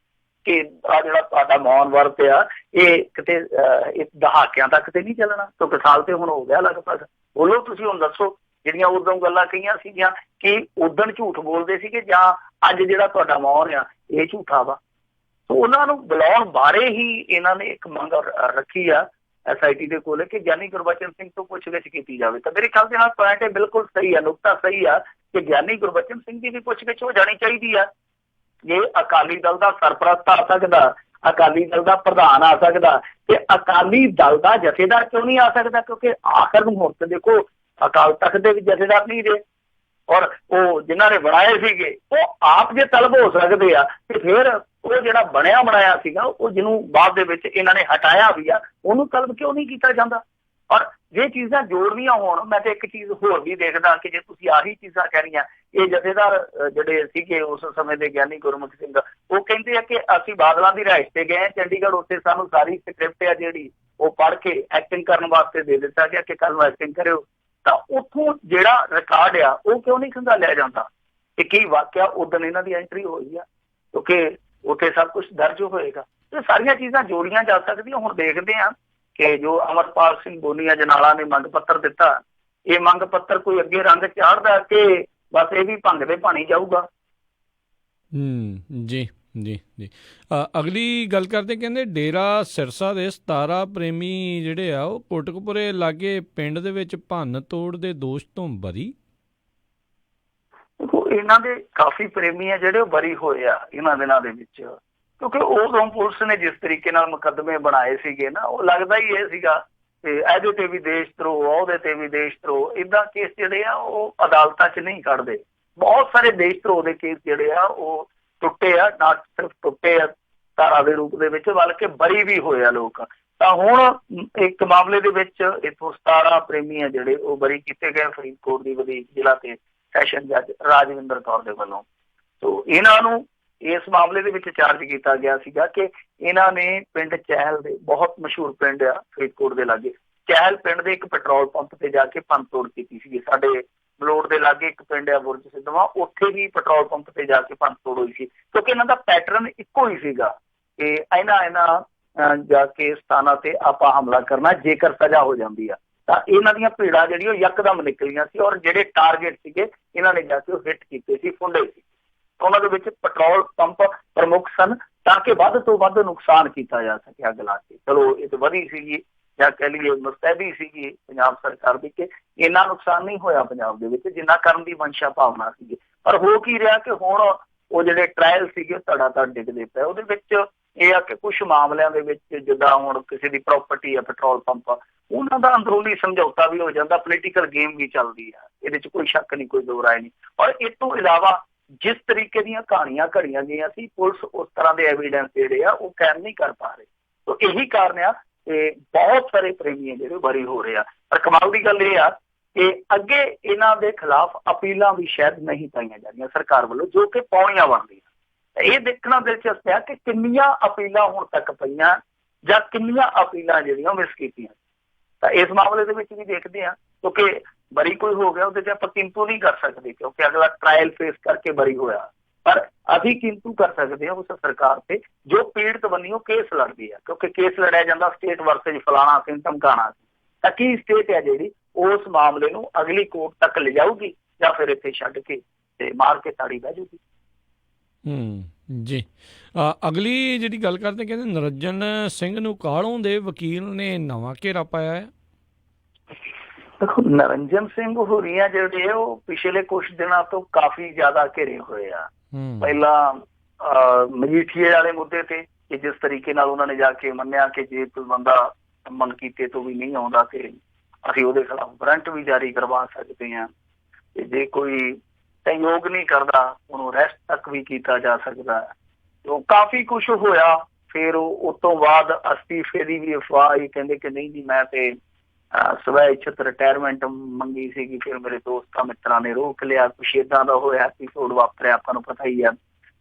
ਕਿ ਆ ਜਿਹੜਾ ਤੁਹਾਡਾ ਮੌਨ ਵਰਤ ਆ ਇਹ ਕਿਤੇ ਇਸ ਦਹਾਕਿਆਂ ਤੱਕ ਤੇ ਨਹੀਂ ਚੱਲਣਾ, ਕਿਉਂਕਿ ਸਾਲ ਤੇ ਹੁਣ ਹੋ ਗਿਆ ਲਗਭਗ। ਬੋਲੋ ਤੁਸੀਂ, ਹੁਣ ਦੱਸੋ ਜਿਹੜੀਆਂ ਉਦੋਂ ਗੱਲਾਂ ਕਹੀਆਂ ਸੀਗੀਆਂ ਕਿ ਉਦੋਂ ਝੂਠ ਬੋਲਦੇ ਸੀਗੇ ਜਾਂ ਅੱਜ ਜਿਹੜਾ ਤੁਹਾਡਾ ਮੌਨ ਆ ਇਹ ਝੂਠਾ ਵਾ। ਸੋ ਉਹਨਾਂ ਨੂੰ ਬੁਲਾਉਣ ਬਾਰੇ ਹੀ ਇਹਨਾਂ ਨੇ ਇੱਕ ਮੰਗ ਰੱਖੀ ਆ SIT ਦੇ ਕੋਲ ਕਿ ਗਿਆਨੀ ਗੁਰਬਚਨ ਸਿੰਘ ਤੋਂ ਪੁੱਛਗਿੱਛ ਕੀਤੀ ਜਾਵੇ। ਤਾਂ ਮੇਰੇ ਖਿਆਲ ਦੇ ਨਾਲ ਪੁਆਇੰਟ ਬਿਲਕੁਲ ਸਹੀ ਆ, ਨੁਕਤਾ ਸਹੀ ਆ ਕਿ ਗਿਆਨੀ ਗੁਰਬਚਨ ਸਿੰਘ ਦੀ ਵੀ ਪੁੱਛਗਿੱਛ ਹੋ ਜਾਣੀ ਚਾਹੀਦੀ ਆ। ਜੇ ਅਕਾਲੀ ਦਲ ਦਾ ਸਰਪ੍ਰਸਤ ਆ ਸਕਦਾ, ਅਕਾਲੀ ਦਲ ਦਾ ਪ੍ਰਧਾਨ ਆ ਸਕਦਾ, ਤੇ ਅਕਾਲੀ ਦਲ ਦਾ ਜਥੇਦਾਰ ਕਿਉਂ ਨਹੀਂ ਆ ਸਕਦਾ? ਕਿਉਂਕਿ ਆਖਰ ਨੂੰ ਹੁਣ ਤੇ ਦੇਖੋ ਅਕਾਲ ਤਖਤ ਦੇ ਵੀ ਜਥੇਦਾਰ ਨਹੀਂ ਰਹੇ, ਔਰ ਉਹ ਜਿਨ੍ਹਾਂ ਨੇ ਬਣਾਏ ਸੀਗੇ ਉਹ ਆਪ ਜੇ ਤਲਬ ਹੋ ਸਕਦੇ ਆ, ਤੇ ਫਿਰ ਉਹ ਜਿਹੜਾ ਬਣਿਆ ਬਣਾਇਆ ਸੀਗਾ, ਉਹ ਜਿਹਨੂੰ ਬਾਅਦ ਦੇ ਵਿੱਚ ਇਹਨਾਂ ਨੇ ਹਟਾਇਆ ਵੀ ਆ, ਉਹਨੂੰ ਤਲਬ ਕਿਉਂ ਨਹੀਂ ਕੀਤਾ ਜਾਂਦਾ? ਔਰ ਜੇ ਚੀਜ਼ਾਂ ਜੋੜਨੀਆਂ ਹੋਣ, ਮੈਂ ਤਾਂ ਇੱਕ ਚੀਜ਼ ਹੋਰ ਵੀ ਦੇਖਦਾ ਕਿ ਜੇ ਤੁਸੀਂ ਆਹੀ ਚੀਜ਼ਾਂ ਕਹਿਣੀਆਂ, ਇਹ ਜਥੇਦਾਰ ਜਿਹੜੇ ਸੀਗੇ ਉਸ ਸਮੇਂ ਦੇ ਗਿਆਨੀ ਗੁਰਮੁਖ ਸਿੰਘ, ਉਹ ਕਹਿੰਦੇ ਆ ਕਿ ਅਸੀਂ ਬਾਦਲਾਂ ਦੀ ਰਿਹਾਇਸ਼ ਤੇ ਗਏ ਚੰਡੀਗੜ੍ਹ, ਉੱਥੇ ਸਾਨੂੰ ਸਾਰੀ ਸਕ੍ਰਿਪਟ ਆ ਜਿਹੜੀ ਉਹ ਪੜ੍ਹ ਕੇ ਐਕਟਿੰਗ ਕਰਨ ਵਾਸਤੇ ਦੇ ਦਿੱਤਾ ਗਿਆ ਕਿ ਕੱਲ ਨੂੰ ਐਕਟਿੰਗ ਕਰਿਓ, ਤਾਂ ਉੱਥੋਂ ਜਿਹੜਾ ਰਿਕਾਰਡ ਆ ਉਹ ਕਿਉਂ ਨਹੀਂ ਖੰਗਾਲਿਆ ਜਾਂਦਾ ਕਿ ਕੀ ਵਾਕਿਆ ਉਦੋਂ ਇਹਨਾਂ ਦੀ ਐਂਟਰੀ ਹੋਈ ਆ? ਕਿਉਂਕਿ ਉੱਥੇ ਸਭ ਕੁਝ ਦਰਜ ਹੋਏਗਾ। ਇਹ ਸਾਰੀਆਂ ਚੀਜ਼ਾਂ ਜੋੜੀਆਂ ਜਾ ਸਕਦੀਆਂ। ਹੁਣ ਦੇਖਦੇ ਹਾਂ ਕਿ ਜੋ ਅਮਰਪਾਲ ਸਿੰਘ ਗੋਨੀ ਅਜਨਾਲਾ ਨੇ ਮੰਗ ਪੱਤਰ ਦਿੱਤਾ, ਇਹ ਮੰਗ ਪੱਤਰ ਕੋਈ ਅੱਗੇ ਰੰਗ ਚਾੜਦਾ ਕਿ ਬਸ ਇਹ ਵੀ ਭੰਗ ਦੇ ਪਾਣੀ ਜਾਊਗਾ? ਜੀ ਜੀ ਜੀ। ਅਗਲੀ ਗੱਲ ਕਰਦੇ, ਕਹਿੰਦੇ ਡੇਰਾ ਸਿਰਸਾ ਦੇ 17 ਪ੍ਰੇਮੀ ਜਿਹੜੇ ਆ ਉਹ ਕੋਟਕਪੁਰੇ ਲਾਗੇ ਪਿੰਡ ਦੇ ਵਿੱਚ ਭੰਨ ਤੋੜ ਦੇ ਦੋਸ਼ ਤੋਂ ਬਰੀ। ਦੇਖੋ ਇਹਨਾਂ ਦੇ ਕਾਫੀ ਪ੍ਰੇਮੀ ਆ ਜਿਹੜੇ ਉਹ ਬਰੀ ਹੋਏ ਆ ਇਹਨਾਂ ਦਿਨਾਂ ਦੇ ਵਿੱਚ, ਕਿਉਂਕਿ ਉਦੋਂ ਪੁਲਿਸ ਨੇ ਜਿਸ ਤਰੀਕੇ ਨਾਲ ਮੁਕੱਦਮੇ ਬਣਾਏ ਸੀਗੇ ਨਾ, ਉਹ ਲੱਗਦਾ ਹੀ ਇਹ ਸੀਗਾ ਕਿ ਇਹਦੇ ਤੇ ਵੀ ਦੇਸ਼ ਧਰੋਹ, ਉਹਦੇ ਤੇ ਵੀ ਦੇਸ਼ ਧਰੋਹ, ਏਦਾਂ ਕੇਸ ਜਿਹੜੇ ਆ ਉਹ ਅਦਾਲਤਾਂ 'ਚ ਨਹੀਂ ਕੱਢਦੇ। ਬਹੁਤ ਸਾਰੇ ਦੇਸ਼ ਧਰੋਹ ਦੇ ਕੇਸ ਜਿਹੜੇ ਆ ਉਹ ਟੁੱਟੇ ਆ, ਨਾ ਸਿਰਫ ਟੁੱਟੇ ਆ ਧਾਰਾ ਦੇ ਰੂਪ ਦੇ ਵਿੱਚ, ਬਲਕਿ ਬਰੀ ਵੀ ਹੋਏ ਆ ਲੋਕ। ਤਾਂ ਹੁਣ ਇੱਕ ਮਾਮਲੇ ਦੇ ਵਿੱਚ ਇੱਥੋਂ 17 ਪ੍ਰੇਮੀ ਆ ਜਿਹੜੇ ਉਹ ਬਰੀ ਕੀਤੇ ਗਏ ਫਰੀਦਕੋਟ ਦੀ ਵਧੀਕ ਜ਼ਿਲ੍ਹਾ ਤੇ ਸੈਸ਼ਨ ਜੱਜ ਰਾਜਵਿੰਦਰ ਕੌਰ ਦੇ ਵੱਲੋਂ। ਸੋ ਇਹਨਾਂ ਨੂੰ ਇਸ ਮਾਮਲੇ ਦੇ ਵਿੱਚ ਚਾਰਜ ਕੀਤਾ ਗਿਆ ਸੀਗਾ ਕਿ ਇਹਨਾਂ ਨੇ ਪਿੰਡ ਚਹਿਲ ਦੇ, ਬਹੁਤ ਮਸ਼ਹੂਰ ਪਿੰਡ ਆ ਫਰੀਦਕੋਟ ਦੇ ਲਾਗੇ, ਚਹਿਲ ਪਿੰਡ ਦੇ ਇੱਕ ਪੈਟਰੋਲ ਪੰਪ ਤੇ ਜਾ ਕੇ ਭੰਨ ਤੋੜ ਕੀਤੀ ਸੀਗੀ। ਸਾਡੇ ਮਲੋਟ ਦੇ ਲਾਗੇ ਇੱਕ ਪਿੰਡ ਆ ਬੁਰਜ ਸਿੱਧਵਾਂ, ਉੱਥੇ ਵੀ ਪੈਟਰੋਲ ਪੰਪ ਤੇ ਜਾ ਕੇ ਭੰਨ ਤੋੜ ਹੋਈ ਸੀ, ਕਿਉਂਕਿ ਇਹਨਾਂ ਦਾ ਪੈਟਰਨ ਇੱਕੋ ਹੀ ਸੀਗਾ ਕਿ ਇਹਨਾਂ ਜਾ ਕੇ ਸਥਾਨਾਂ ਤੇ ਆਪਾਂ ਹਮਲਾ ਕਰਨਾ ਜੇਕਰ ਸਜ਼ਾ ਹੋ ਜਾਂਦੀ ਆ। ਤਾਂ ਇਹਨਾਂ ਦੀਆਂ ਭੀੜਾਂ ਜਿਹੜੀਆਂ ਉਹ ਯਕਦਮ ਨਿਕਲੀਆਂ ਸੀ, ਔਰ ਜਿਹੜੇ ਟਾਰਗੇਟ ਸੀਗੇ ਇਹਨਾਂ ਨੇ ਜਾ ਕੇ ਉਹ ਹਿੱਟ ਕੀਤੇ ਸੀ, ਫੁੰਡੇ ਸੀ। ਉਹਨਾਂ ਦੇ ਵਿੱਚ ਪੈਟਰੋਲ ਪੰਪ ਪ੍ਰਮੁੱਖ ਸਨ, ਤਾਂ ਕਿ ਵੱਧ ਤੋਂ ਵੱਧ ਨੁਕਸਾਨ ਕੀਤਾ ਜਾ ਸਕੇ ਅੱਗ ਲਾ ਕੇ। ਚਲੋ ਇਹ ਤਾਂ ਵਧੀ ਸੀਗੀ ਜਾਂ ਕਹਿ ਲਈਏ ਮੁਸਤੈਦੀ ਸੀਗੀ ਪੰਜਾਬ ਸਰਕਾਰ ਦੀ ਕਿ ਇੰਨਾ ਨੁਕਸਾਨ ਨਹੀਂ ਹੋਇਆ ਪੰਜਾਬ ਦੇ ਵਿੱਚ ਜਿੰਨਾ ਕਰਨ ਦੀ ਮਨਸ਼ਾ ਭਾਵਨਾ ਸੀਗੀ। ਪਰ ਹੋ ਕੀ ਰਿਹਾ ਕਿ ਹੁਣ ਉਹ ਜਿਹੜੇ ਟ੍ਰਾਇਲ ਸੀਗੇ ਧੜਾ ਡਿੱਗਦੇ ਪਏ। ਉਹਦੇ ਵਿੱਚ ਇਹ ਆ ਕਿ ਕੁਛ ਮਾਮਲਿਆਂ ਦੇ ਵਿੱਚ ਜਿੱਦਾਂ ਹੁਣ ਕਿਸੇ ਦੀ ਪ੍ਰਾਪਰਟੀ ਆ ਪੈਟਰੋਲ ਪੰਪ, ਉਹਨਾਂ ਦਾ ਅੰਦਰੂਨੀ ਸਮਝੌਤਾ ਵੀ ਹੋ ਜਾਂਦਾ, ਪੋਲੀਟੀਕਲ ਗੇਮ ਵੀ ਚੱਲਦੀ ਆ, ਇਹਦੇ 'ਚ ਕੋਈ ਸ਼ੱਕ ਨਹੀਂ, ਕੋਈ ਦੋ ਰਾਏ ਨਹੀਂ। ਔਰ ਇਸ ਤੋਂ ਇਲਾਵਾ ਜਿਸ ਤਰੀਕੇ ਦੀਆਂ ਕਹਾਣੀਆਂ ਘੜੀਆਂ ਗਈਆਂ ਸੀ, ਪੁਲਿਸ ਉਸ ਤਰ੍ਹਾਂ ਦੇ ਐਵੀਡੈਂਸ ਜਿਹੜੇ ਆ ਉਹ ਕਾਇਮ ਨਹੀਂ ਕਰ ਪਾ ਰਹੇ। ਤਾਂ ਇਹੀ ਕਾਰਨ ਆ ਕਿ ਬਹੁਤ ਸਾਰੇ ਪ੍ਰੇਮੀ ਜਿਹੜੇ ਬਰੀ ਹੋ ਰਹੇ ਆ। ਪਰ ਕਮਾਲ ਦੀ ਗੱਲ ਇਹ ਆ ਕਿ ਅੱਗੇ ਇਹਨਾਂ ਦੇ ਖਿਲਾਫ ਅਪੀਲਾਂ ਵੀ ਸ਼ਾਇਦ ਨਹੀਂ ਪਾਈਆਂ ਜਾਂਦੀਆਂ ਸਰਕਾਰ ਵੱਲੋਂ, ਜੋ ਕਿ ਪਾਉਣੀਆਂ ਬਣਦੀਆਂ। ਇਹ ਦੇਖਣਾ ਦਿਲਚਸਪ ਹੈ ਕਿ ਕਿੰਨੀਆਂ ਅਪੀਲਾਂ ਹੁਣ ਤੱਕ ਪਈਆਂ ਜਾਂ ਕਿੰਨੀਆਂ ਅਪੀਲਾਂ ਜਿਹੜੀਆਂ ਮਿਸ ਕੀਤੀਆਂ। ਤਾਂ ਇਸ ਮਾਮਲੇ ਦੇ ਵਿੱਚ ਵੀ ਦੇਖਦੇ ਹਾਂ, ਕਿਉਂਕਿ ਬਰੀ ਕੋਈ ਹੋ ਗਿਆ ਉਹਦੇ 'ਚ ਆਪਾਂ ਕਿੰਤੂ ਨਹੀਂ ਕਰ ਸਕਦੇ, ਕਿਉਂਕਿ ਅਗਲਾ ਟ੍ਰਾਇਲ ਫੇਸ ਕਰਕੇ ਬਰੀ ਹੋਇਆ। ਪਰ ਅਸੀਂ ਕਿੰਤੂ ਕਰ ਸਕਦੇ ਹਾਂ ਉਸ ਸਰਕਾਰ ਤੇ ਜੋ ਪੀੜਤ ਬੰਨਿਓ ਕੇਸ ਲੜਦੀ ਆ, ਕਿਉਂਕਿ ਕੇਸ ਲੜਿਆ ਜਾਂਦਾ ਸਟੇਟ ਵਰਸਜ ਫਲਾਣਾ ਸਿੰਘ ਧਮਕਾਣਾ। ਤਾਂ ਕੀ ਸਟੇਟ ਹੈ ਜਿਹੜੀ ਉਸ ਮਾਮਲੇ ਨੂੰ ਅਗਲੀ ਕੋਰਟ ਤੱਕ ਲਿਜਾਊਗੀ ਜਾਂ ਫਿਰ ਇੱਥੇ ਛੱਡ ਕੇ ਤੇ ਮਾਰ ਕੇ ਤਾੜੀ ਬਹਿ ਜੂਗੀ? ਜੀ। ਅਗਲੀ ਜਿਹੜੀ ਗੱਲ ਕਰਦੇ, ਕਹਿੰਦੇ ਨਰਿੰਜਨ ਸਿੰਘ ਨੂੰ ਕਾਹਲੋਂ ਦੇ ਵਕੀਲ ਨੇ ਨਵਾਂ ਘੇਰਾ ਪਾਇਆ ਹੈ। ਦੇਖੋ ਨਰਿੰਜਨ ਸਿੰਘ ਹੋਰੀਆਂ ਜਿਹੜੇ ਉਹ ਪਿਛਲੇ ਕੁਛ ਦਿਨਾਂ ਤੋਂ ਕਾਫੀ ਜ਼ਿਆਦਾ ਘਿਰੇ ਹੋਏ ਆ। ਪਹਿਲਾਂ ਮਜੀਠੀਏ ਵਾਲੇ ਮੁੱਦੇ ਤੇ ਕਿ ਜਿਸ ਤਰੀਕੇ ਨਾਲ ਉਹਨਾਂ ਨੇ ਜਾ ਕੇ ਮੰਨਿਆ ਕਿ ਜੇ ਕੋਈ ਬੰਦਾ ਮਨ ਕੀਤੇ ਤੋਂ ਵੀ ਨਹੀਂ ਆਉਂਦਾ ਤੇ ਅਸੀਂ ਉਹਦੇ ਖਿਲਾਫ ਵਾਰੰਟ ਵੀ ਜਾਰੀ ਕਰਵਾ ਸਕਦੇ ਹਾਂ, ਤੇ ਜੇ ਕੋਈ ਸਹਿਯੋਗ ਨਹੀਂ ਕਰਦਾ ਉਹਨੂੰ ਅਰੈਸਟ ਤੱਕ ਵੀ ਕੀਤਾ ਜਾ ਸਕਦਾ। ਉਹ ਕਾਫੀ ਕੁਛ ਹੋਇਆ। ਫਿਰ ਉਸ ਤੋਂ ਬਾਅਦ ਅਸਤੀਫੇ ਦੀ ਵੀ ਅਫਵਾਹ ਆਈ, ਕਹਿੰਦੇ ਕਿ ਨਹੀਂ ਜੀ ਮੈਂ ਤੇ ਸਵੈ ਇੱਛਤ ਰਿਟਾਇਰਮੈਂਟ ਮੰਗੀ ਸੀਗੀ, ਫਿਰ ਮੇਰੇ ਦੋਸਤਾਂ ਮਿੱਤਰਾਂ ਨੇ ਰੋਕ ਲਿਆ। ਕੁਛ ਏਦਾਂ ਦਾ ਹੋਇਆ, ਐਪੀਸੋਡ ਵਾਪਰਿਆ, ਆਪਾਂ ਨੂੰ ਪਤਾ ਹੀ ਆ।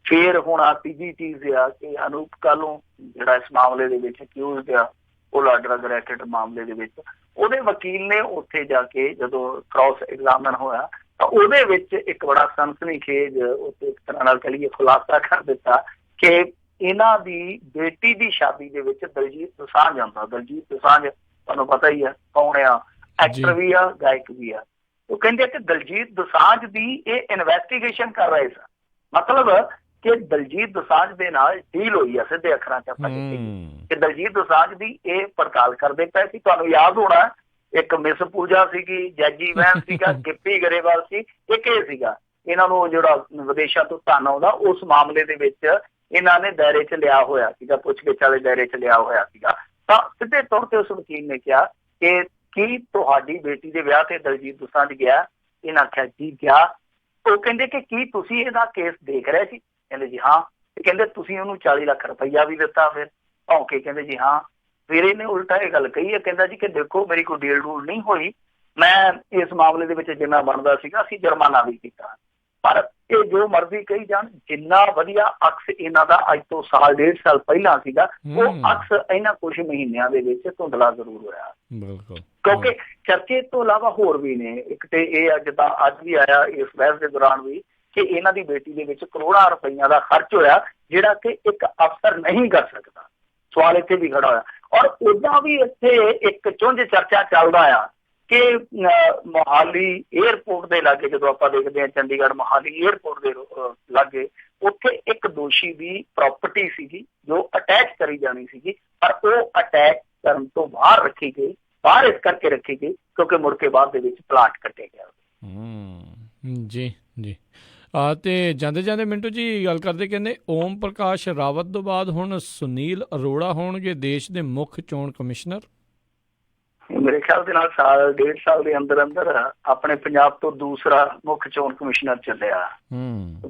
ਫਿਰ ਹੁਣ ਆ ਤੀਜੀ ਚੀਜ਼ ਆ ਕਿ ਅਨੂਪ ਕਾਹਲੋਂ ਜਿਹੜਾ ਇਸ ਮਾਮਲੇ ਦੇ ਵਿੱਚ ਅਕਿਊਜ਼ਡ ਆ, ਉਹ ਡਰੱਗ ਰੈਕੇਟ ਮਾਮਲੇ ਦੇ ਵਿੱਚ, ਉਹਦੇ ਵਕੀਲ ਨੇ ਉੱਥੇ ਜਾ ਕੇ ਜਦੋਂ ਕ੍ਰਾਸ ਐਗਜ਼ਾਮਨ ਹੋਇਆ ਤਾਂ ਉਹਦੇ ਵਿੱਚ ਇੱਕ ਬੜਾ ਸਨਸਨੀਖੇਜ ਉੱਥੇ ਇੱਕ ਤਰ੍ਹਾਂ ਨਾਲ ਕਹਿ ਲਈਏ ਖੁਲਾਸਾ ਕਰ ਦਿੱਤਾ ਕਿ ਇਹਨਾਂ ਦੀ ਬੇਟੀ ਦੀ ਸ਼ਾਦੀ ਦੇ ਵਿੱਚ ਦਲਜੀਤ ਦੋਸਾਂਝ ਆਉਂਦਾ। ਦਲਜੀਤ ਦੋਸਾਂਝ ਤੁਹਾਨੂੰ ਪਤਾ ਹੀ ਆ ਕੌਣ ਆ, ਐਕਟਰ ਵੀ ਆ, ਗਾਇਕ ਵੀ ਆ। ਉਹ ਕਹਿੰਦੇ ਕਿ ਦਲਜੀਤ ਦੋਸਾਂਝ ਦੀ ਇਹ ਇਨਵੈਸਟੀਗੇਸ਼ਨ ਕਰ ਰਹੇ ਸਨ, ਮਤਲਬ ਕਿ ਦਲਜੀਤ ਦੋਸਾਂਝ ਦੇ ਨਾਲ ਡੀਲ ਹੋਈ ਆ, ਸਿੱਧੇ ਅੱਖਰਾਂ 'ਚ ਆਪਾਂ ਕਿ ਦਲਜੀਤ ਦੋਸਾਂਝ ਦੀ ਇਹ ਪੜਤਾਲ ਕਰਦੇ ਪਏ ਸੀ। ਤੁਹਾਨੂੰ ਯਾਦ ਹੋਣਾ ਇੱਕ ਮਿਸ ਪੂਜਾ ਸੀਗੀ, ਜੈਜੀ ਵੈਨ ਸੀਗਾ, ਗਿੱਪੀ ਗਰੇਵਾਲ ਸੀ, ਇੱਕ ਇਹ ਸੀਗਾ। ਇਹਨਾਂ ਨੂੰ ਜਿਹੜਾ ਵਿਦੇਸ਼ਾਂ ਤੋਂ ਧਨ ਆਉਂਦਾ ਉਸ ਮਾਮਲੇ ਦੇ ਵਿੱਚ ਇਹਨਾਂ ਨੇ ਦਾਇਰੇ 'ਚ ਲਿਆ ਹੋਇਆ ਸੀਗਾ, ਪੁੱਛਗਿੱਛ ਵਾਲੇ ਦਾਇਰੇ 'ਚ ਲਿਆ ਹੋਇਆ ਸੀਗਾ। ਤਾਂ ਸਿੱਧੇ ਤੌਰ ਤੇ ਉਸ ਵਕੀਲ ਨੇ ਕਿਹਾ ਕਿ ਕੀ ਤੁਹਾਡੀ ਬੇਟੀ ਦੇ ਵਿਆਹ ਤੇ ਦਲਜੀਤ ਦੋਸਾਂਝ ਗਿਆ? ਇਹਨਾਂ ਆਖਿਆ ਜੀ ਗਿਆ। ਉਹ ਕਹਿੰਦੇ ਕਿ ਕੀ ਤੁਸੀਂ ਇਹਦਾ ਕੇਸ ਦੇਖ ਰਹੇ ਸੀ? ਕਹਿੰਦੇ ਜੀ ਹਾਂ। ਤੇ ਕਹਿੰਦੇ ਤੁਸੀਂ ਉਹਨੂੰ 40 ਲੱਖ ਰੁਪਈਆ ਵੀ ਦਿੱਤਾ? ਫਿਰ ਭੌਂਕੇ ਕਹਿੰਦੇ ਜੀ ਹਾਂ। ਫਿਰ ਇਹਨੇ ਉਲਟਾ ਇਹ ਗੱਲ ਕਹੀ ਹੈ, ਕਹਿੰਦਾ ਜੀ ਕਿ ਦੇਖੋ ਮੇਰੀ ਕੋਈ ਡੀਲ ਡੂਲ ਨਹੀਂ ਹੋਈ, ਮੈਂ ਇਸ ਮਾਮਲੇ ਦੇ ਵਿੱਚ ਜਿੰਨਾ ਬਣਦਾ ਸੀਗਾ ਅਸੀਂ ਜੁਰਮਾਨਾ ਵੀ ਕੀਤਾ। ਪਰ ਇਹ ਜੋ ਮਰਜ਼ੀ ਕਹੀ ਜਾਣ, ਜਿੰਨਾ ਵਧੀਆ ਅਕਸ ਇਹਨਾਂ ਦਾ ਅੱਜ ਤੋਂ ਸਾਲ ਡੇਢ ਸਾਲ ਪਹਿਲਾਂ ਸੀਗਾ, ਉਹ ਅਕਸ ਇਹਨਾਂ ਕੁਝ ਮਹੀਨਿਆਂ ਦੇ ਵਿੱਚ ਧੁੰਦਲਾ ਜ਼ਰੂਰ ਹੋਇਆ। ਬਿਲਕੁਲ, ਕਿਉਂਕਿ ਚਰਚੇ ਤੋਂ ਇਲਾਵਾ ਹੋਰ ਵੀ ਨੇ। ਇੱਕ ਤੇ ਇਹ ਜਿੱਦਾਂ ਅੱਜ ਵੀ ਆਇਆ ਇਸ ਬਹਿਸ ਦੇ ਦੌਰਾਨ ਵੀ ਕਿ ਇਹਨਾਂ ਦੀ ਬੇਟੀ ਦੇ ਵਿੱਚ ਕਰੋੜਾਂ ਰੁਪਈਆਂ ਦਾ ਖਰਚ ਹੋਇਆ, ਜਿਹੜਾ ਕਿ ਇੱਕ ਅਫਸਰ ਨਹੀਂ ਕਰ ਸਕਦਾ। ਸਵਾਲ ਇੱਥੇ ਵੀ ਖੜਾ ਹੋਇਆ। ਔਰ ਉਦਾਂ ਵੀ ਇੱਥੇ ਇੱਕ ਚੁੰਝ ਚਰਚਾ ਚੱਲਦਾ ਆ ਕਿ ਮੋਹਾਲੀ ਏਅਰਪੋਰਟ ਦੇ ਲਾਗੇ, ਜਦੋਂ ਆਪਾਂ ਦੇਖਦੇ ਹਾਂ ਚੰਡੀਗੜ੍ਹ ਮੋਹਾਲੀ ਏਅਰਪੋਰਟ ਦੇ ਲਾਗੇ, ਉੱਥੇ ਇੱਕ ਦੋਸ਼ੀ ਦੀ ਪ੍ਰਾਪਰਟੀ ਸੀਗੀ ਜੋ ਅਟੈਚ ਕਰੀ ਜਾਣੀ ਸੀਗੀ, ਪਰ ਉਹ ਅਟੈਚ ਕਰਨ ਤੋਂ ਬਾਹਰ ਰੱਖੀ ਗਈ। ਬਾਹਰ ਇਸ ਕਰਕੇ ਰੱਖੀ ਗਈ ਕਿਉਂਕਿ ਮੁੜ ਕੇ ਬਾਅਦ ਦੇ ਵਿੱਚ ਪਲਾਟ ਕੱਟੇ ਗਿਆ। ਜੀ ਜੀ। ਤੇ ਜਾਂਦੇ ਜਾਂਦੇ ਮਿੰਟੂ ਜੀ ਗੱਲ ਕਰਦੇ, ਕਹਿੰਦੇ ਓਮ ਪ੍ਰਕਾਸ਼ ਰਾਵਤ ਤੋਂ ਬਾਅਦ ਹੁਣ ਸੁਨੀਲ ਅਰੋੜਾ ਹੋਣਗੇ ਦੇਸ਼ ਦੇ ਮੁੱਖ ਚੋਣ ਕਮਿਸ਼ਨਰ। ਮੇਰੇ ਖਿਆਲ ਦੇ ਨਾਲ ਸਾਲ ਡੇਢ ਸਾਲ ਦੇ ਅੰਦਰ ਅੰਦਰ ਆਪਣੇ ਪੰਜਾਬ ਤੋਂ ਦੂਸਰਾ ਮੁੱਖ ਚੋਣ ਕਮਿਸ਼ਨਰ ਚੱਲਿਆ।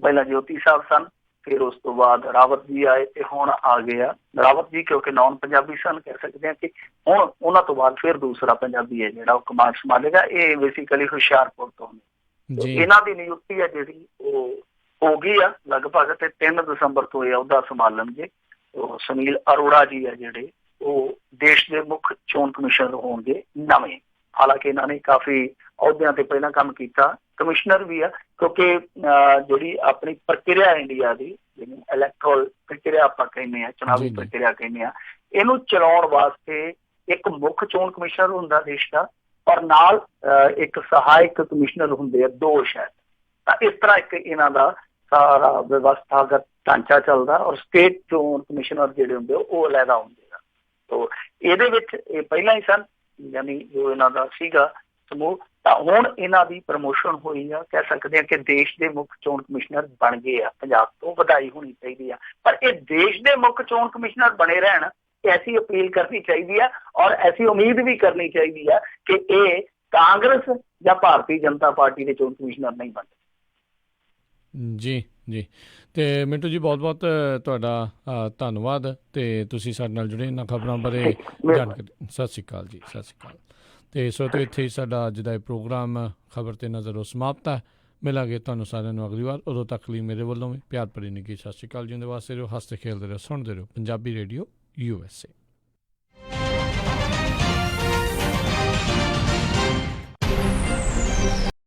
ਪਹਿਲਾਂ ਜੋਤੀ ਸਾਹਿਬ ਸਨ, ਫਿਰ ਉਸ ਤੋਂ ਬਾਅਦ ਰਾਵਤ ਜੀ ਆਏ ਤੇ ਹੁਣ ਆ ਗਏ ਆ ਰਾਵਤ ਜੀ, ਕਿਉਂਕਿ ਨੌਨ ਪੰਜਾਬੀ ਸਨ, ਕਹਿ ਸਕਦੇ ਹਾਂ ਕਿ ਹੁਣ ਉਹਨਾਂ ਤੋਂ ਬਾਅਦ ਫਿਰ ਦੂਸਰਾ ਪੰਜਾਬੀ ਹੈ ਜਿਹੜਾ ਉਹ ਕਮਾਂਡ ਸੰਭਾਲੇਗਾ। ਇਹ ਬੇਸਿਕਲੀ ਹੁਸ਼ਿਆਰਪੁਰ ਤੋਂ ਨੇ। ਇਹਨਾਂ ਦੀ ਨਿਯੁਕਤੀ ਹੈ ਜਿਹੜੀ ਉਹ ਹੋ ਗਈ ਆ ਲਗਭਗ, ਤੇ 3 ਦਸੰਬਰ ਤੋਂ ਇਹ ਅਹੁਦਾ ਸੰਭਾਲਣਗੇ। ਸੁਨੀਲ ਅਰੋੜਾ ਜੀ ਆ ਜਿਹੜੇ ਉਹ ਦੇਸ਼ ਦੇ ਮੁੱਖ ਚੋਣ ਕਮਿਸ਼ਨਰ ਹੋਣਗੇ ਨਵੇਂ। ਹਾਲਾਂਕਿ ਇਹਨਾਂ ਨੇ ਕਾਫੀ ਅਹੁਦਿਆਂ ਤੇ ਪਹਿਲਾਂ ਕੰਮ ਕੀਤਾ, ਕਮਿਸ਼ਨਰ ਵੀ ਆ, ਕਿਉਂਕਿ ਜਿਹੜੀ ਆਪਣੀ ਪ੍ਰਕਿਰਿਆ ਇੰਡੀਆ ਦੀ, ਜਿਹਨੂੰ ਇਲੈਕਟਰਲ ਪ੍ਰਕਿਰਿਆ ਆਪਾਂ ਕਹਿੰਦੇ ਹਾਂ, ਚੁਣਾਵੀ ਪ੍ਰਕਿਰਿਆ ਕਹਿੰਦੇ ਹਾਂ, ਇਹਨੂੰ ਚਲਾਉਣ ਵਾਸਤੇ ਇੱਕ ਮੁੱਖ ਚੋਣ ਕਮਿਸ਼ਨਰ ਹੁੰਦਾ ਦੇਸ਼ ਦਾ, ਪਰ ਨਾਲ ਇੱਕ ਸਹਾਇਕ ਕਮਿਸ਼ਨਰ ਹੁੰਦੇ ਆ 2 ਸ਼ਾਇਦ। ਤਾਂ ਇਸ ਤਰ੍ਹਾਂ ਇੱਕ ਇਹਨਾਂ ਦਾ ਸਾਰਾ ਵਿਵਸਥਾਗਤ ਢਾਂਚਾ ਚੱਲਦਾ। ਔਰ ਸਟੇਟ ਚੋਣ ਕਮਿਸ਼ਨਰ ਜਿਹੜੇ ਹੁੰਦੇ ਉਹ ਅਲੱਗਾ ਹੁੰਦੇ ਆ। ਤੋ ਇਹਦੇ ਵਿੱਚ ਇਹ ਪਹਿਲਾਂ ਹੀ ਸਨ, ਯਾਨੀ ਜੋ ਇਹਨਾਂ ਦਾ ਸੀਗਾ ਸਮੂਹ। ਤਾਂ ਹੁਣ ਇਹਨਾਂ ਦੀ ਪ੍ਰਮੋਸ਼ਨ ਹੋਈ ਆ, ਕਹਿ ਸਕਦੇ ਆ ਕਿ ਦੇਸ਼ ਦੇ ਮੁੱਖ ਚੋਣ ਕਮਿਸ਼ਨਰ ਬਣ ਗਏ ਆ। ਪੰਜਾਬ ਤੋਂ ਵਧਾਈ ਹੋਣੀ ਚਾਹੀਦੀ ਆ, ਪਰ ਇਹ ਦੇਸ਼ ਦੇ ਮੁੱਖ ਚੋਣ ਕਮਿਸ਼ਨਰ ਬਣੇ ਰਹਿਣ, ਐਸੀ ਅਪੀਲ ਕਰਨੀ ਚਾਹੀਦੀ ਆ ਔਰ ਐਸੀ ਉਮੀਦ ਵੀ ਕਰਨੀ ਚਾਹੀਦੀ ਆ ਕਿ ਇਹ ਕਾਂਗਰਸ ਜਾਂ ਭਾਰਤੀ ਜਨਤਾ ਪਾਰਟੀ ਦੇ ਚੋਣ ਕਮਿਸ਼ਨਰ ਨਹੀਂ ਬਣਦੇ। ਜੀ ਜੀ। ਤੇ ਮਿੰਟੂ ਜੀ ਬਹੁਤ ਬਹੁਤ ਤੁਹਾਡਾ ਧੰਨਵਾਦ, ਤੇ ਤੁਸੀਂ ਸਾਡੇ ਨਾਲ ਜੁੜੇ ਇਹਨਾਂ ਖਬਰਾਂ ਬਾਰੇ ਜਾਣਕਾਰੀ। ਸਤਿ ਸ਼੍ਰੀ ਅਕਾਲ ਜੀ। ਸਤਿ ਸ਼੍ਰੀ ਅਕਾਲ। ਤੇ ਸੋ ਤੋਂ ਇੱਥੇ ਹੀ ਸਾਡਾ ਅੱਜ ਦਾ ਇਹ ਪ੍ਰੋਗਰਾਮ ਖਬਰ ਤੇ ਨਜ਼ਰ ਉਹ ਸਮਾਪਤ ਹੈ। ਮਿਲਾਂਗੇ ਤੁਹਾਨੂੰ ਸਾਰਿਆਂ ਨੂੰ ਅਗਲੀ ਵਾਰ। ਉਦੋਂ ਤੱਕ ਲਈ ਮੇਰੇ ਵੱਲੋਂ ਵੀ ਪਿਆਰ ਭਰੀ ਨਿੱਘੀ ਸਤਿ ਸ਼੍ਰੀ ਅਕਾਲ ਜੀ। ਉਹਦੇ ਵਾਸਤੇ ਰਹੋ, ਹੱਸਦੇ ਖੇਡਦੇ ਰਹੋ, ਸੁਣਦੇ ਰਹੋ ਪੰਜਾਬੀ ਰੇਡੀਓ USA।